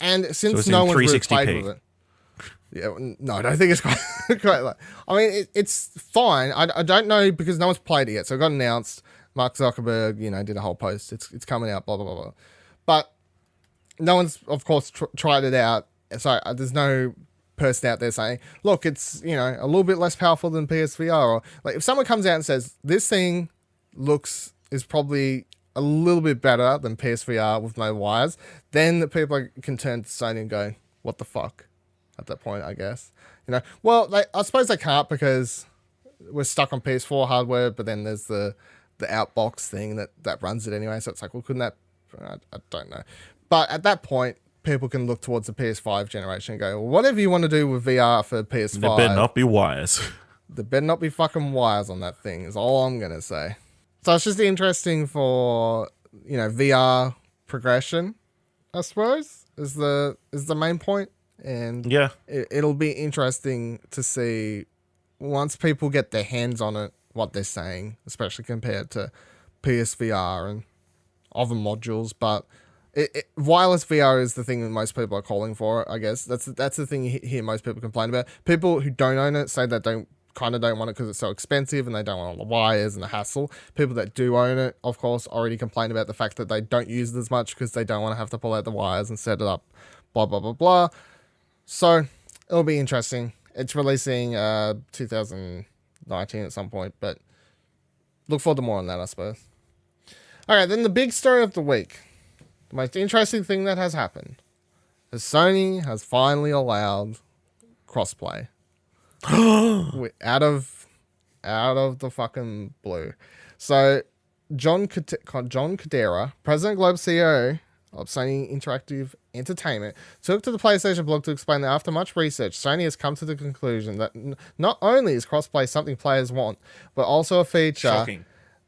and since no one's really played with it. Yeah, no, I don't think it's quite like. I mean, it's fine. I don't know because no one's played it yet. So it got announced. Mark Zuckerberg, did a whole post. It's coming out. Blah blah blah blah. But no one's, of course, tried it out. So there's no person out there saying, "Look, it's a little bit less powerful than PSVR." Or like if someone comes out and says this thing is probably a little bit better than PSVR with no wires, then the people can turn to Sony and go, "What the fuck?" At that point, I guess. Well, I suppose they can't because we're stuck on PS4 hardware, but then there's the outbox thing that runs it anyway. So it's like, well, couldn't that? I don't know. But at that point, people can look towards the PS5 generation and go, well, whatever you want to do with VR for PS5.
There better not be wires.
There better not be fucking wires on that thing, is all I'm going to say. So it's just interesting for, VR progression, I suppose, is the main point. And
yeah,
it'll be interesting to see once people get their hands on it, what they're saying, especially compared to PSVR and other modules. But wireless VR is the thing that most people are calling for, I guess. That's the thing you hear most people complain about. People who don't own it say that don't want it because it's so expensive and they don't want all the wires and the hassle. People that do own it, of course, already complain about the fact that they don't use it as much because they don't want to have to pull out the wires and set it up, blah, blah, blah, blah. So it'll be interesting. It's releasing 2019 at some point, but look forward to more on that, I suppose. All right, then the big story of the week. The most interesting thing that has happened is Sony has finally allowed crossplay. out of the fucking blue. So John Cadera, President and Global CEO of Sony Interactive Entertainment, took to the PlayStation blog to explain that after much research, Sony has come to the conclusion that not only is crossplay something players want, but also a feature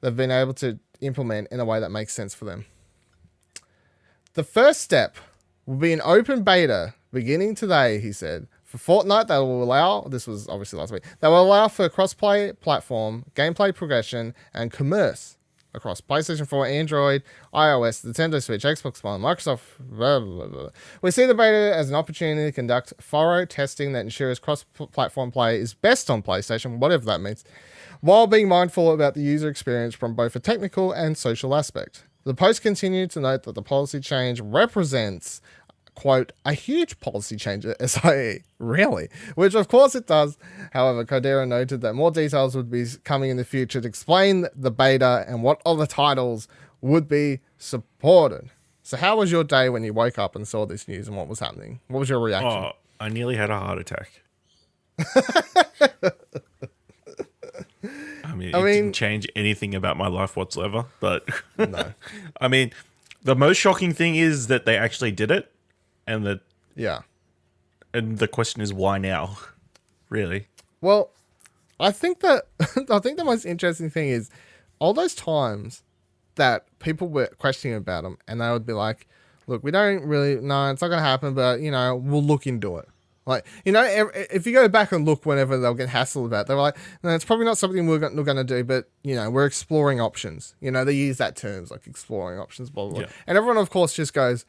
they've been able to implement in a way that makes sense for them. The first step will be an open beta beginning today, he said. For Fortnite, that will allow, this was obviously last week, that will allow for crossplay platform, gameplay progression, and commerce across PlayStation 4, Android, iOS, Nintendo Switch, Xbox One, Microsoft, blah, blah, blah. We see the beta as an opportunity to conduct thorough testing that ensures cross-platform play is best on PlayStation, whatever that means, while being mindful about the user experience from both a technical and social aspect. The post continued to note that the policy change represents, quote, a huge policy change at SIE. Really? Which of course it does. However, Codera noted that more details would be coming in the future to explain the beta and what other titles would be supported. So how was your day when you woke up and saw this news and what was happening? What was your reaction?
Oh, I nearly had a heart attack. I mean, it didn't change anything about my life whatsoever, but
no.
I mean, the most shocking thing is that they actually did it, and that and the question is why now, really?
Well, I think that the most interesting thing is all those times that people were questioning about them, and they would be like, "Look, we don't really know, it's not going to happen, but we'll look into it." Like, if you go back and look whenever they'll get hassled about it, they're like, no, it's probably not something we're going to do, but, we're exploring options. They use that terms, like exploring options, blah, blah, blah. Yeah. And everyone, of course, just goes,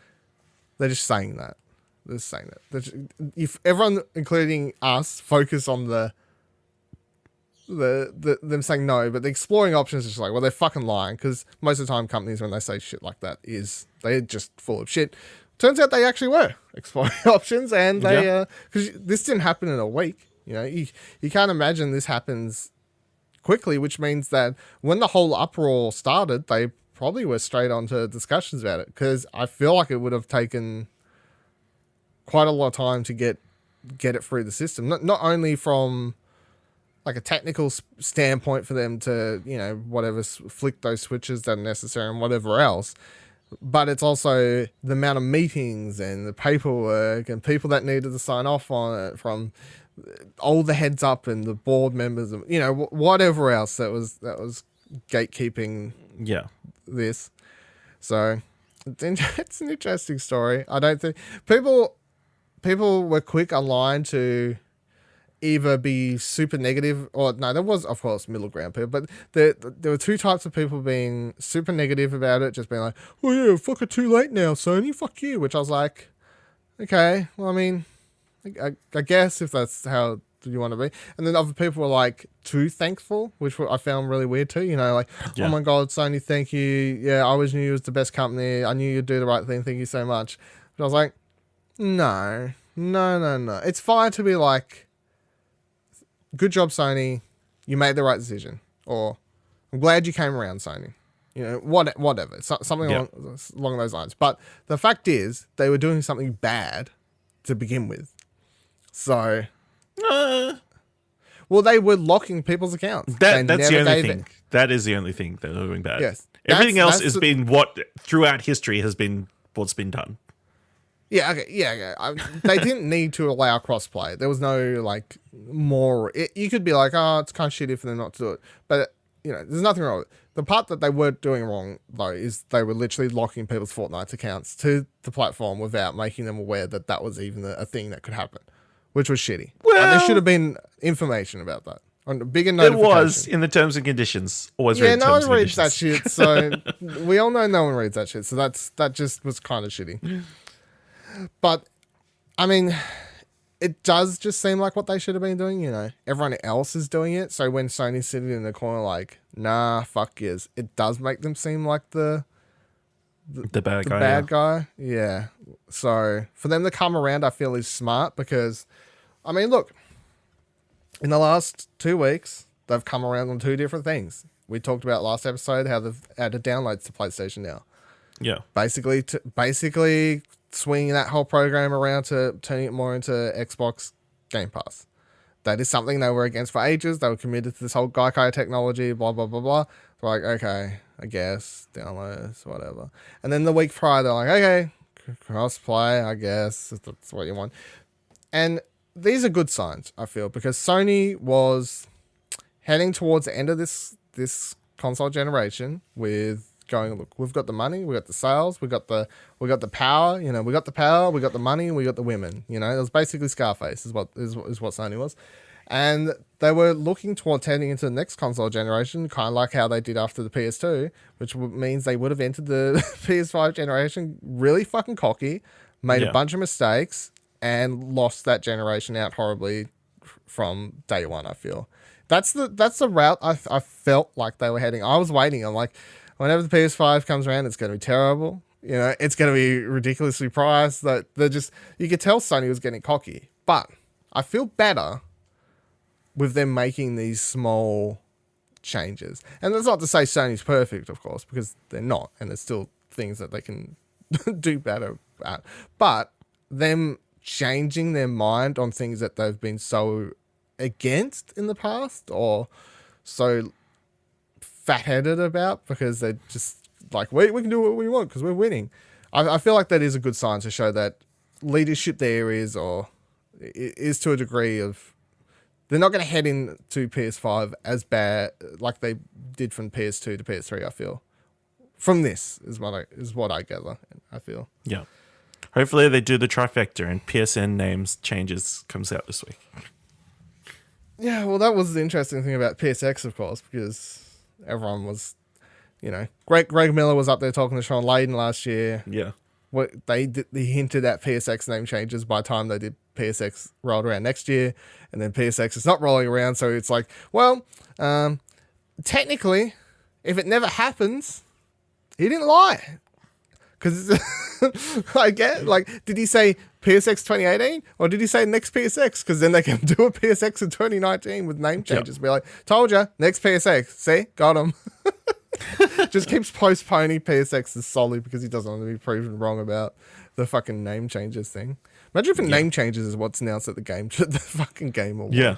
they're just saying that. They're just saying that. If everyone, including us, focus on them saying no, but the exploring options is just like, well, they're fucking lying, because most of the time companies, when they say shit like that, they're just full of shit. Turns out they actually were exploring options, and they because this didn't happen in a week. You can't imagine this happens quickly, which means that when the whole uproar started, they probably were straight onto discussions about it, because I feel like it would have taken quite a lot of time to get it through the system. Not only from like a technical standpoint for them to whatever flick those switches that are necessary and whatever else. But it's also the amount of meetings and the paperwork and people that needed to sign off on it, from all the heads up and the board members, and whatever else that was gatekeeping. Yeah, this. So it's an interesting story. I don't think people were quick online to either be super negative, or no, there was of course middle ground people, but there were two types of people being super negative about it, just being like, oh yeah, fuck it, too late now, Sony, fuck you. Which I was like, okay, well, I mean, I guess if that's how you want to be. And then other people were like too thankful, which I found really weird too. Oh my god, Sony, thank you. Yeah, I always knew you was the best company. I knew you'd do the right thing. Thank you so much. But I was like, no. It's fine to be like, good job, Sony. You made the right decision. Or, I'm glad you came around, Sony. Whatever. Something along those lines. But the fact is, they were doing something bad to begin with. So, well, they were locking people's accounts.
That's the only thing. That is the only thing that they're doing bad. Yes. Everything else has been what, throughout history, has been what's been done.
Yeah, okay, they didn't need to allow crossplay. There was no, more... you could be like, oh, it's kind of shitty for them not to do it. But, there's nothing wrong with it. The part that they were doing wrong, though, is they were literally locking people's Fortnite accounts to the platform without making them aware that was even a thing that could happen, which was shitty. Well, there should have been information about that. On a bigger notification. It was
in the terms and conditions. Always read no one reads
that shit, so... we all know no one reads that shit, so that just was kind of shitty. But, I mean, it does just seem like what they should have been doing, Everyone else is doing it, so when Sony's sitting in the corner like, nah, fuck yes, it does make them seem like the bad guy. Yeah. So, for them to come around, I feel is smart, because, I mean, look, in the last 2 weeks, they've come around on two different things. We talked about last episode how they've added downloads to PlayStation now.
Yeah.
Basically swinging that whole program around to turning it more into Xbox Game Pass. That is something they were against for ages. They were committed to this whole Gaikai technology, blah, blah, blah, blah. They're like, okay, I guess, downloads, whatever. And then the week prior, they're like, okay, cross-play, I guess, if that's what you want. And these are good signs, I feel, because Sony was heading towards the end of this console generation with going, look, we've got the money, we got the sales, we got the power, you know, we got the power, we got the money, we got the women, you know. It was basically Scarface is what Sony was. And they were looking towards heading into the next console generation, kind of like how they did after the PS2, which means they would have entered the PS5 generation really fucking cocky, made a bunch of mistakes, and lost that generation out horribly from day one, I feel. That's the route I felt like they were heading. I was waiting. I'm like, whenever the PS5 comes around, it's going to be terrible. You know, it's going to be ridiculously priced. That you could tell Sony was getting cocky. But I feel better with them making these small changes. And that's not to say Sony's perfect, of course, because they're not. And there's still things that they can do better at. But them changing their mind on things that they've been so against in the past or so fat-headed about because they're just like, we can do what we want because we're winning. I feel like that is a good sign to show that leadership there is to a degree of they're not going to head into PS5 as bad like they did from PS2 to PS3, I feel. From this is what I gather, I feel.
Yeah. Hopefully they do the trifecta and PSN names changes comes out this week.
Yeah, well, that was the interesting thing about PSX, of course, because everyone was, you know, Greg Miller was up there talking to Sean Layden last year.
Yeah.
They hinted at PSX name changes by the time they did PSX rolled around next year, and then PSX is not rolling around, so it's like, well, technically, if it never happens, he didn't lie. Because I get, like, did he say PSX 2018 or did he say next PSX? Because then they can do a PSX in 2019 with name changes. Be like, told ya, next PSX. See, got him. Just keeps postponing PSXs solely because he doesn't want to be proven wrong about the fucking name changes thing. Imagine if name changes is what's announced at the fucking game awards.
Yeah.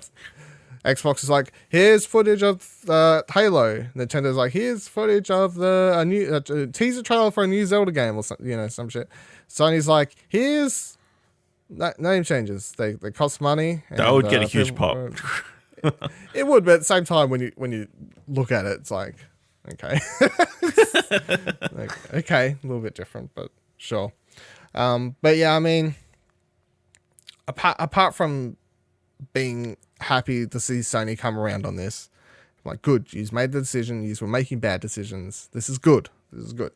Xbox is like, here's footage of Halo. Nintendo's like, here's footage of a new teaser trailer for a new Zelda game or something, you know, some shit. Sony's like, here's name changes. They cost money.
That would get a huge pop.
It would, but at the same time, when you look at it, it's like, okay, okay, a little bit different, but sure. But yeah, I mean, apart from being happy to see Sony come around on this, I'm like, good, you've made the decision, you were making bad decisions. This is good. It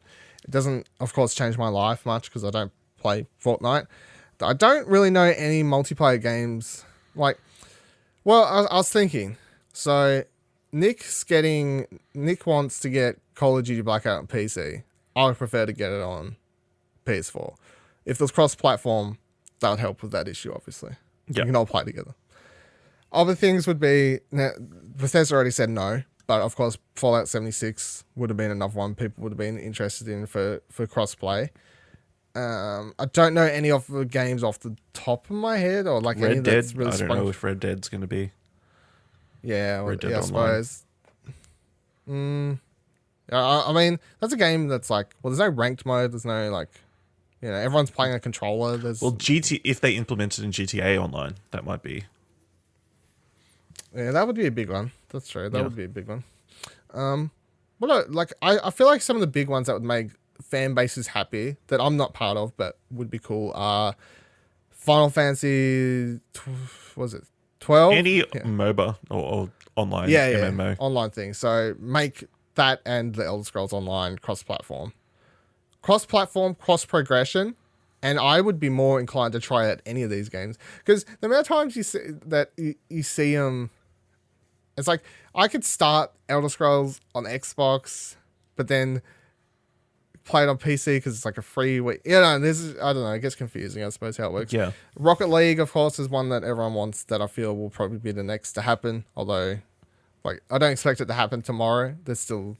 doesn't, of course, change my life much because I don't play Fortnite. I don't really know any multiplayer games. Like, well, I was thinking, so Nick wants to get Call of Duty Blackout on PC. I would prefer to get it on PS4. If there's cross-platform, that would help with that issue, obviously. Yep. You can all play together. Other things would be, now, Bethesda already said no, but of course Fallout 76 would have been another one people would have been interested in for crossplay. I don't know any of the games off the top of my head or like
Red
any
Dead.
that's really
I don't know if Red Dead's going to be.
Yeah,
Red Dead
I
Online.
suppose. I mean, that's a game that's like, well, there's no ranked mode. There's no like, you know, everyone's playing a controller. There's
if they implemented in GTA Online, that might be.
Yeah, that would be a big one. That's true. That would be a big one. I feel like some of the big ones that would make fan bases happy that I'm not part of but would be cool are Final Fantasy. Was it 12?
Any MOBA or online MMO
online thing. So make that and the Elder Scrolls Online cross-platform, cross-progression. And I would be more inclined to try out any of these games because the amount of times you see them, it's like I could start Elder Scrolls on Xbox, but then play it on PC because it's like a free week. You know, I don't know. It gets confusing. I suppose how it works.
Yeah.
Rocket League, of course, is one that everyone wants. That I feel will probably be the next to happen. Although, like, I don't expect it to happen tomorrow. There's still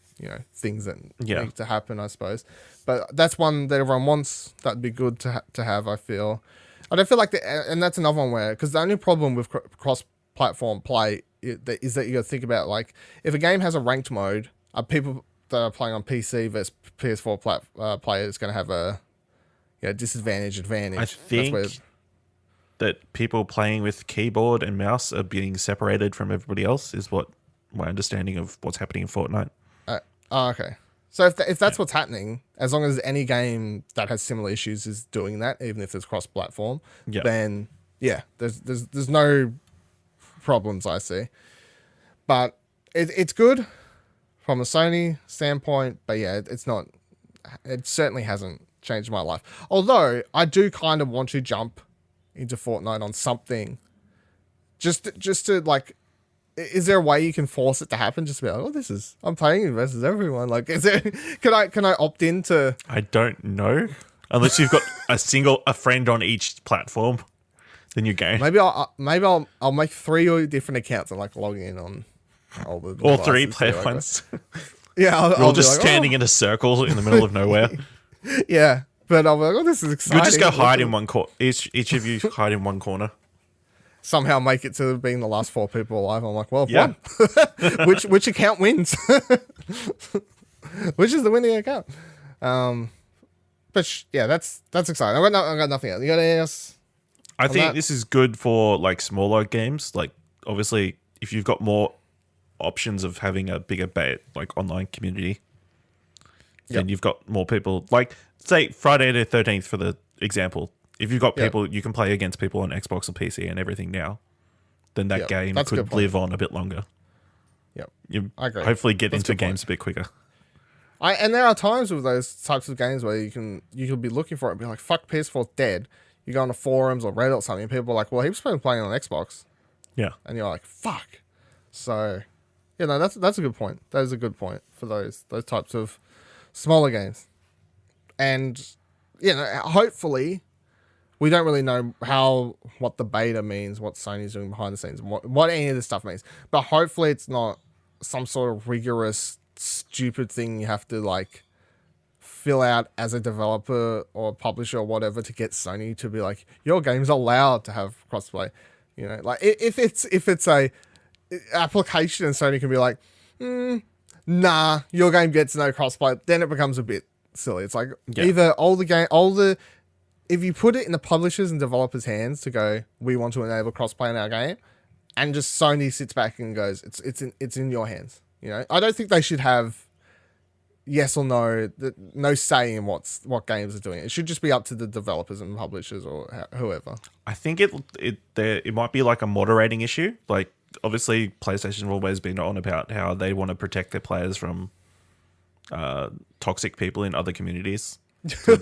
things that need to happen, I suppose. But that's one that everyone wants. That'd be good to have, I feel. I don't feel like and that's another one where, because the only problem with cross-platform play is that you got to think about, like, if a game has a ranked mode, people that are playing on PC versus PS4 players going to have a disadvantage advantage.
I think that people playing with keyboard and mouse are being separated from everybody else is what my understanding of what's happening in Fortnite.
Okay. So if that's what's happening, as long as any game that has similar issues is doing that, even if it's cross-platform, then there's no problems I see. But it's good from a Sony standpoint, but yeah, it's not. It certainly hasn't changed my life. Although I do kind of want to jump into Fortnite on something, just to like. Is there a way you can force it to happen? Just be like, I'm playing versus everyone. Like, is there? Can I opt into?
I don't know, unless you've got a friend on each platform, then you're game.
Maybe I'll make 3 different accounts and like log in on all
3 player ones.
Yeah,
I'll just standing in a circle in the middle of nowhere.
Yeah, but I'll be like, this is exciting.
You'll just go hide in one corner. Each of you hide in one corner.
Somehow make it to being the last 4 people alive. I'm like, well, one. which account wins? Which is the winning account? But that's exciting. I got nothing else. You got anything else?
I think this is good for like smaller games. Like obviously, if you've got more options of having a bigger like online community, then you've got more people. Like say Friday the 13th for the example. If you've got people, you can play against people on Xbox or PC and everything now, then that game could live on a bit longer.
Yep.
You
I agree.
hopefully get into games a bit quicker.
And there are times with those types of games where you could be looking for it and be like, fuck, PS4's dead. You go on the forums or Reddit or something, and people are like, well, he's been playing on Xbox.
Yeah.
And you're like, fuck. So, that's a good point. That is a good point for those types of smaller games. And, hopefully, we don't really know what the beta means, what Sony's doing behind the scenes, what any of this stuff means. But hopefully it's not some sort of rigorous, stupid thing you have to like fill out as a developer or publisher or whatever to get Sony to be like, your game's allowed to have crossplay. Like if it's a application and Sony can be like, nah, your game gets no crossplay, then it becomes a bit silly. It's like either if you put it in the publishers and developers' hands to go, we want to enable crossplay in our game, and just Sony sits back and goes, it's in your hands. I don't think they should have yes or no say in what games are doing. It should just be up to the developers and publishers or whoever. I
think it might be like a moderating issue. Like obviously, PlayStation have always been on about how they want to protect their players from toxic people in other communities. So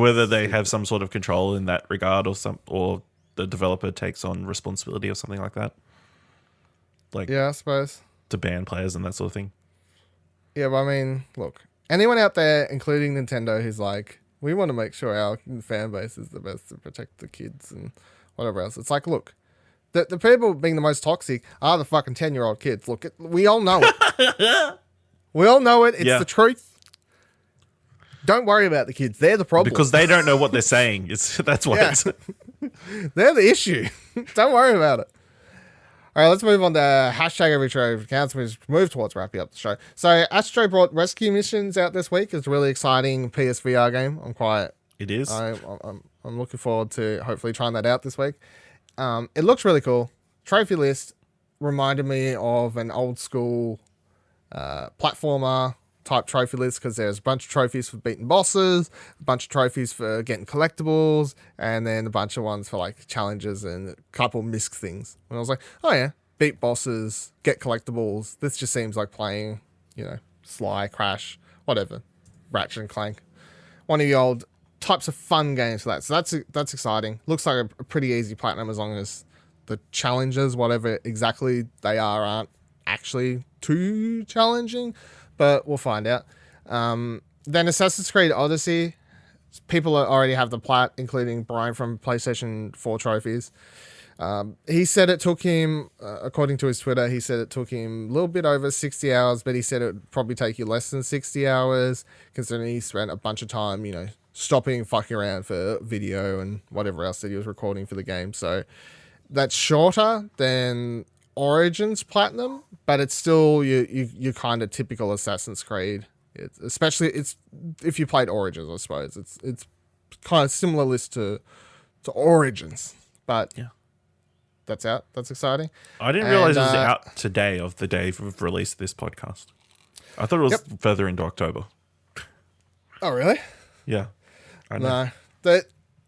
whether they have some sort of control in that regard, or the developer takes on responsibility or something like that. Like
I suppose
to ban players and that sort of thing.
Yeah, but I mean, look, anyone out there, including Nintendo, who's like, we want to make sure our fan base is the best to protect the kids and whatever else. It's like, look, the people being the most toxic are the fucking 10-year-old kids. Look, we all know it. We all know it. It's the truth. Don't worry about the kids. They're the problem.
Because they don't know what they're saying. That's why.
Yeah. They're the issue. Don't worry about it. All right, let's move on to hashtag everytrophycounts. We move towards wrapping up the show. So Astro brought Rescue Missions out this week. It's a really exciting PSVR game.
It is.
I'm looking forward to hopefully trying that out this week. It looks really cool. Trophy list reminded me of an old school platformer type trophy list, because there's a bunch of trophies for beating bosses, a bunch of trophies for getting collectibles, and then a bunch of ones for like challenges and a couple misc things. And I was like, oh yeah, beat bosses, get collectibles. This just seems like playing, Sly, Crash, whatever, Ratchet and Clank. One of the old types of fun games for that. So that's exciting. Looks like a pretty easy platinum, as long as the challenges, whatever exactly they are, aren't actually too challenging. But we'll find out. Then Assassin's Creed Odyssey. People already have the plat, including Brian from PlayStation 4 trophies. He said it took him, according to his Twitter, he said it took him a little bit over 60 hours, but he said it would probably take you less than 60 hours, considering he spent a bunch of time, stopping, fucking around for video and whatever else that he was recording for the game. So that's shorter than Origins Platinum, but it's still you kind of typical Assassin's Creed. Especially if you played Origins, I suppose it's kind of similar list to Origins, but
yeah,
that's out. That's exciting.
I didn't realize it was out today of the day of release of this podcast. I thought it was further into October.
Oh, really?
Yeah. I know.
No.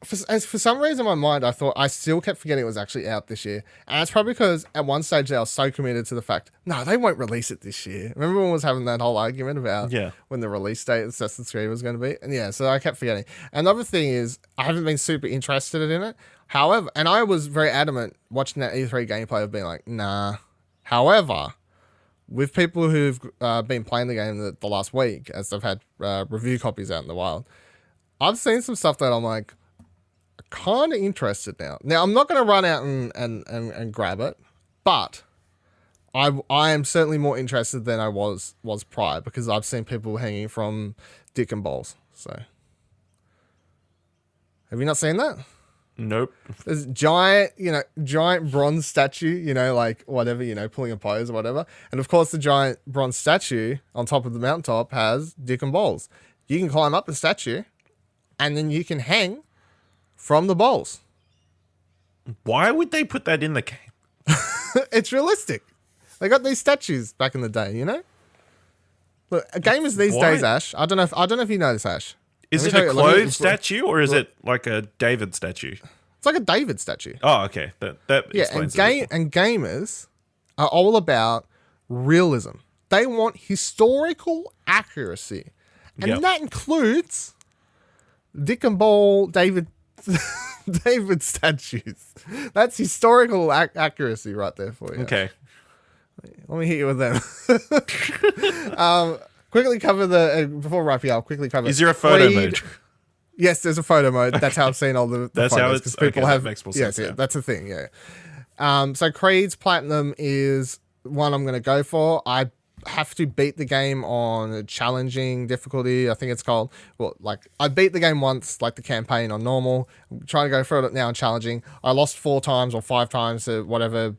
For some reason in my mind, I still kept forgetting it was actually out this year. And it's probably because at one stage I was so committed to the fact, no, they won't release it this year. Remember when was having that whole argument about when the release date of Assassin's Creed was going to be? And so I kept forgetting. Another thing is, I haven't been super interested in it. However, and I was very adamant watching that E3 gameplay of being like, nah. However, with people who've been playing the game the last week, as they've had review copies out in the wild, I've seen some stuff that I'm like, kind of interested now. Now, I'm not going to run out and grab it, but I am certainly more interested than I was prior, because I've seen people hanging from dick and balls. So, have you not seen that?
Nope.
There's giant bronze statue, like whatever, pulling a pose or whatever. And of course, the giant bronze statue on top of the mountaintop has dick and balls. You can climb up the statue, and then you can hang from the balls.
Why would they put that in the game?
It's realistic. They got these statues back in the day, Look, gamers these days, Ash. I don't know if you know this, Ash.
Is it a clothed statue or is it like a David statue?
It's like a David statue.
Oh, okay. That explains it.
And gamers are all about realism. They want historical accuracy. And that includes dick and ball David statues. That's historical accuracy right there for you.
Okay.
Let me hit you with them. Quickly cover before wrapping up. Quickly cover.
Is there a photo mode?
Yes, there's a photo mode. That's how I've seen all the
that's
photos,
how it's. People have. That makes more sense.
Yeah, that's a thing. Yeah. So Creed's Platinum is one I'm going to go for. I have to beat the game on challenging difficulty, I think it's called. Well, like, I beat the game once, like the campaign on normal. I'm trying to go through it now on challenging. I lost 4 times or 5 times to whatever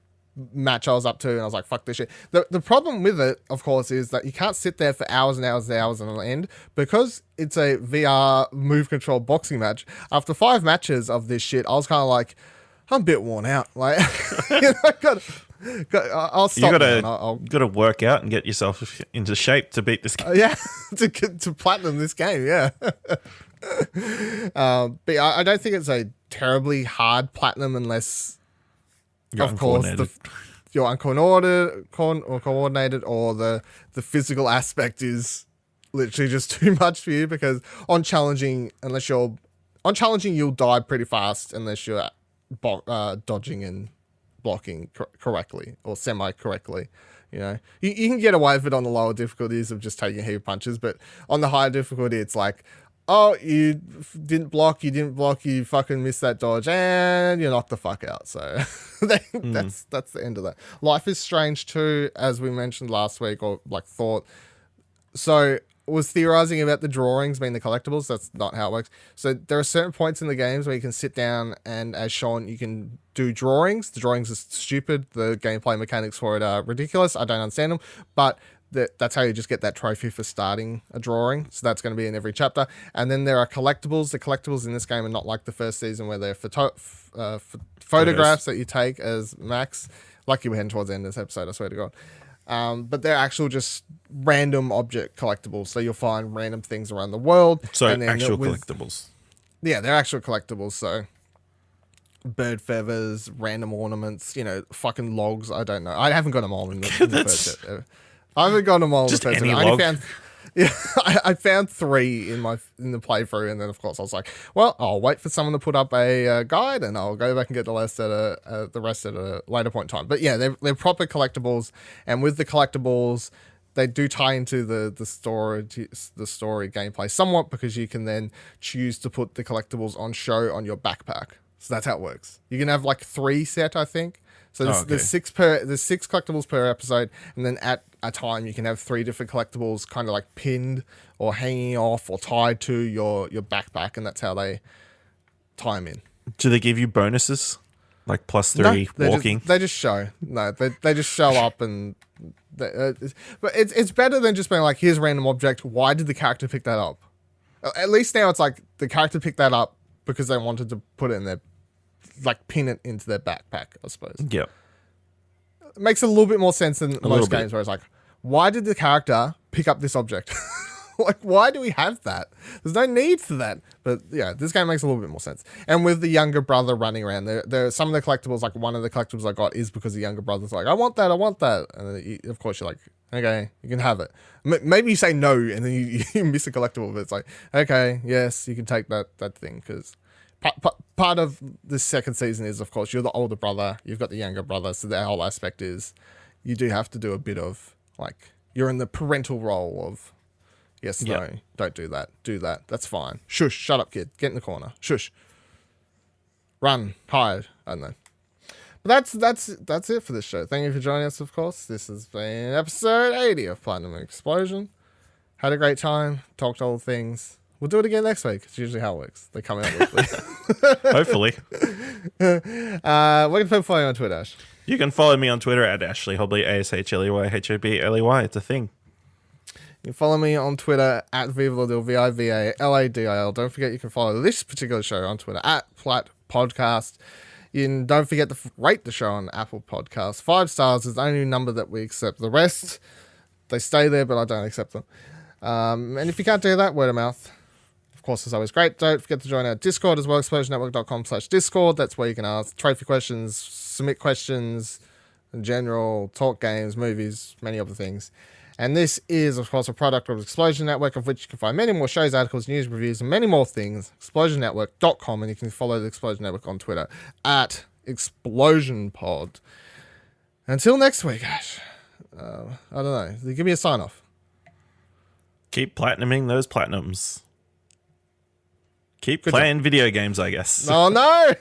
match I was up to, and I was like, fuck this shit. The problem with it, of course, is that you can't sit there for hours and hours and hours on end, because it's a VR move control boxing match. After 5 matches of this shit, I was kind of like, I'm a bit worn out. Like, I'll stop.
You gotta work out and get yourself into shape to beat this game.
To platinum this game. Yeah. But I don't think it's a terribly hard platinum unless, of course, you're uncoordinated, or the physical aspect is literally just too much for you. Because on challenging, you'll die pretty fast unless you're dodging and blocking correctly or semi-correctly. You can get away with it on the lower difficulties of just taking a heap of punches, but on the higher difficulty, it's like, oh, you didn't block, you fucking missed that dodge, and you're knocked the fuck out. So that's the end of that. Life is Strange 2, as we mentioned last week, or like thought. So was theorizing about the drawings being the collectibles. That's not how it works. So there are certain points in the games where you can sit down and, as shown, you can do drawings. The drawings are stupid. The gameplay mechanics for it are ridiculous. I don't understand them, but that's how you just get that trophy for starting a drawing. So that's going to be in every chapter. And then there are collectibles. The collectibles in this game are not like the first season where they're photographs that you take as Max. Lucky we're heading towards the end of this episode, I swear to God. But they're actual just random object collectibles. So you'll find random things around the world.
So actual collectibles.
Yeah, they're actual collectibles. So bird feathers, random ornaments, fucking logs. I don't know. I haven't got them all in the first set. I haven't got them all in the first set. I only found... Yeah, I found 3 in the playthrough, and then of course I was like, well, I'll wait for someone to put up a guide, and I'll go back and get the rest at a later point in time. But yeah, they're proper collectibles, and with the collectibles, they do tie into the story gameplay somewhat, because you can then choose to put the collectibles on show on your backpack. So that's how it works. You can have like 3 set, I think. So there's 6 collectibles per episode, and then at a time you can have 3 different collectibles kind of like pinned or hanging off or tied to your backpack, and that's how they tie them in.
Do they give you bonuses? Like +3 walking.
They just show. No, they just show up and. But it's better than just being like, here's a random object. Why did the character pick that up? At least now it's like the character picked that up because they wanted to put it in their, like, pin it into their backpack, I suppose.
Yep.
It makes a little bit more sense than most games where it's like, why did the character pick up this object? Like, why do we have that? There's no need for that. But yeah, this game makes a little bit more sense. And with the younger brother running around, there some of the collectibles, like one of the collectibles I got is because the younger brother's like, I want that. And then of course you're like, okay, you can have it. Maybe you say no and then you miss a collectible, but it's like, okay, yes, you can take that thing. Because part of the second season is, of course, you're the older brother, you've got the younger brother. So the whole aspect is you do have to do a bit of, like, you're in the parental role of, yes, no, don't do that. Do that. That's fine. Shush. Shut up, kid. Get in the corner. Shush. Run. Hide. I don't know. But that's it for this show. Thank you for joining us, of course. This has been episode 80 of Platinum Explosion. Had a great time. Talked all things. We'll do it again next week. It's usually how it works. They come out weekly.
Hopefully.
Where can people follow you on Twitter, Ash?
You can follow me on Twitter at Ashley Hobley, ASHLEYHOBLEY. It's a thing.
You can follow me on Twitter at Vivaladil, VIVALADIL. Don't forget you can follow this particular show on Twitter at Plat Podcast. Don't forget to rate the show on Apple Podcasts. 5 stars is the only number that we accept. The rest, they stay there, but I don't accept them. And if you can't do that, word of mouth, of course, is always great. Don't forget to join our Discord as well, explosionnetwork.com/Discord. That's where you can ask trophy questions, submit questions in general, talk games, movies, many other things. And this is, of course, a product of Explosion Network, of which you can find many more shows, articles, news, reviews, and many more things. ExplosionNetwork.com, and you can follow the Explosion Network on Twitter at ExplosionPod. Until next week, Ash. I don't know. Give me a sign off.
Keep platinuming those platinums. Keep playing video games, I guess.
Oh, no!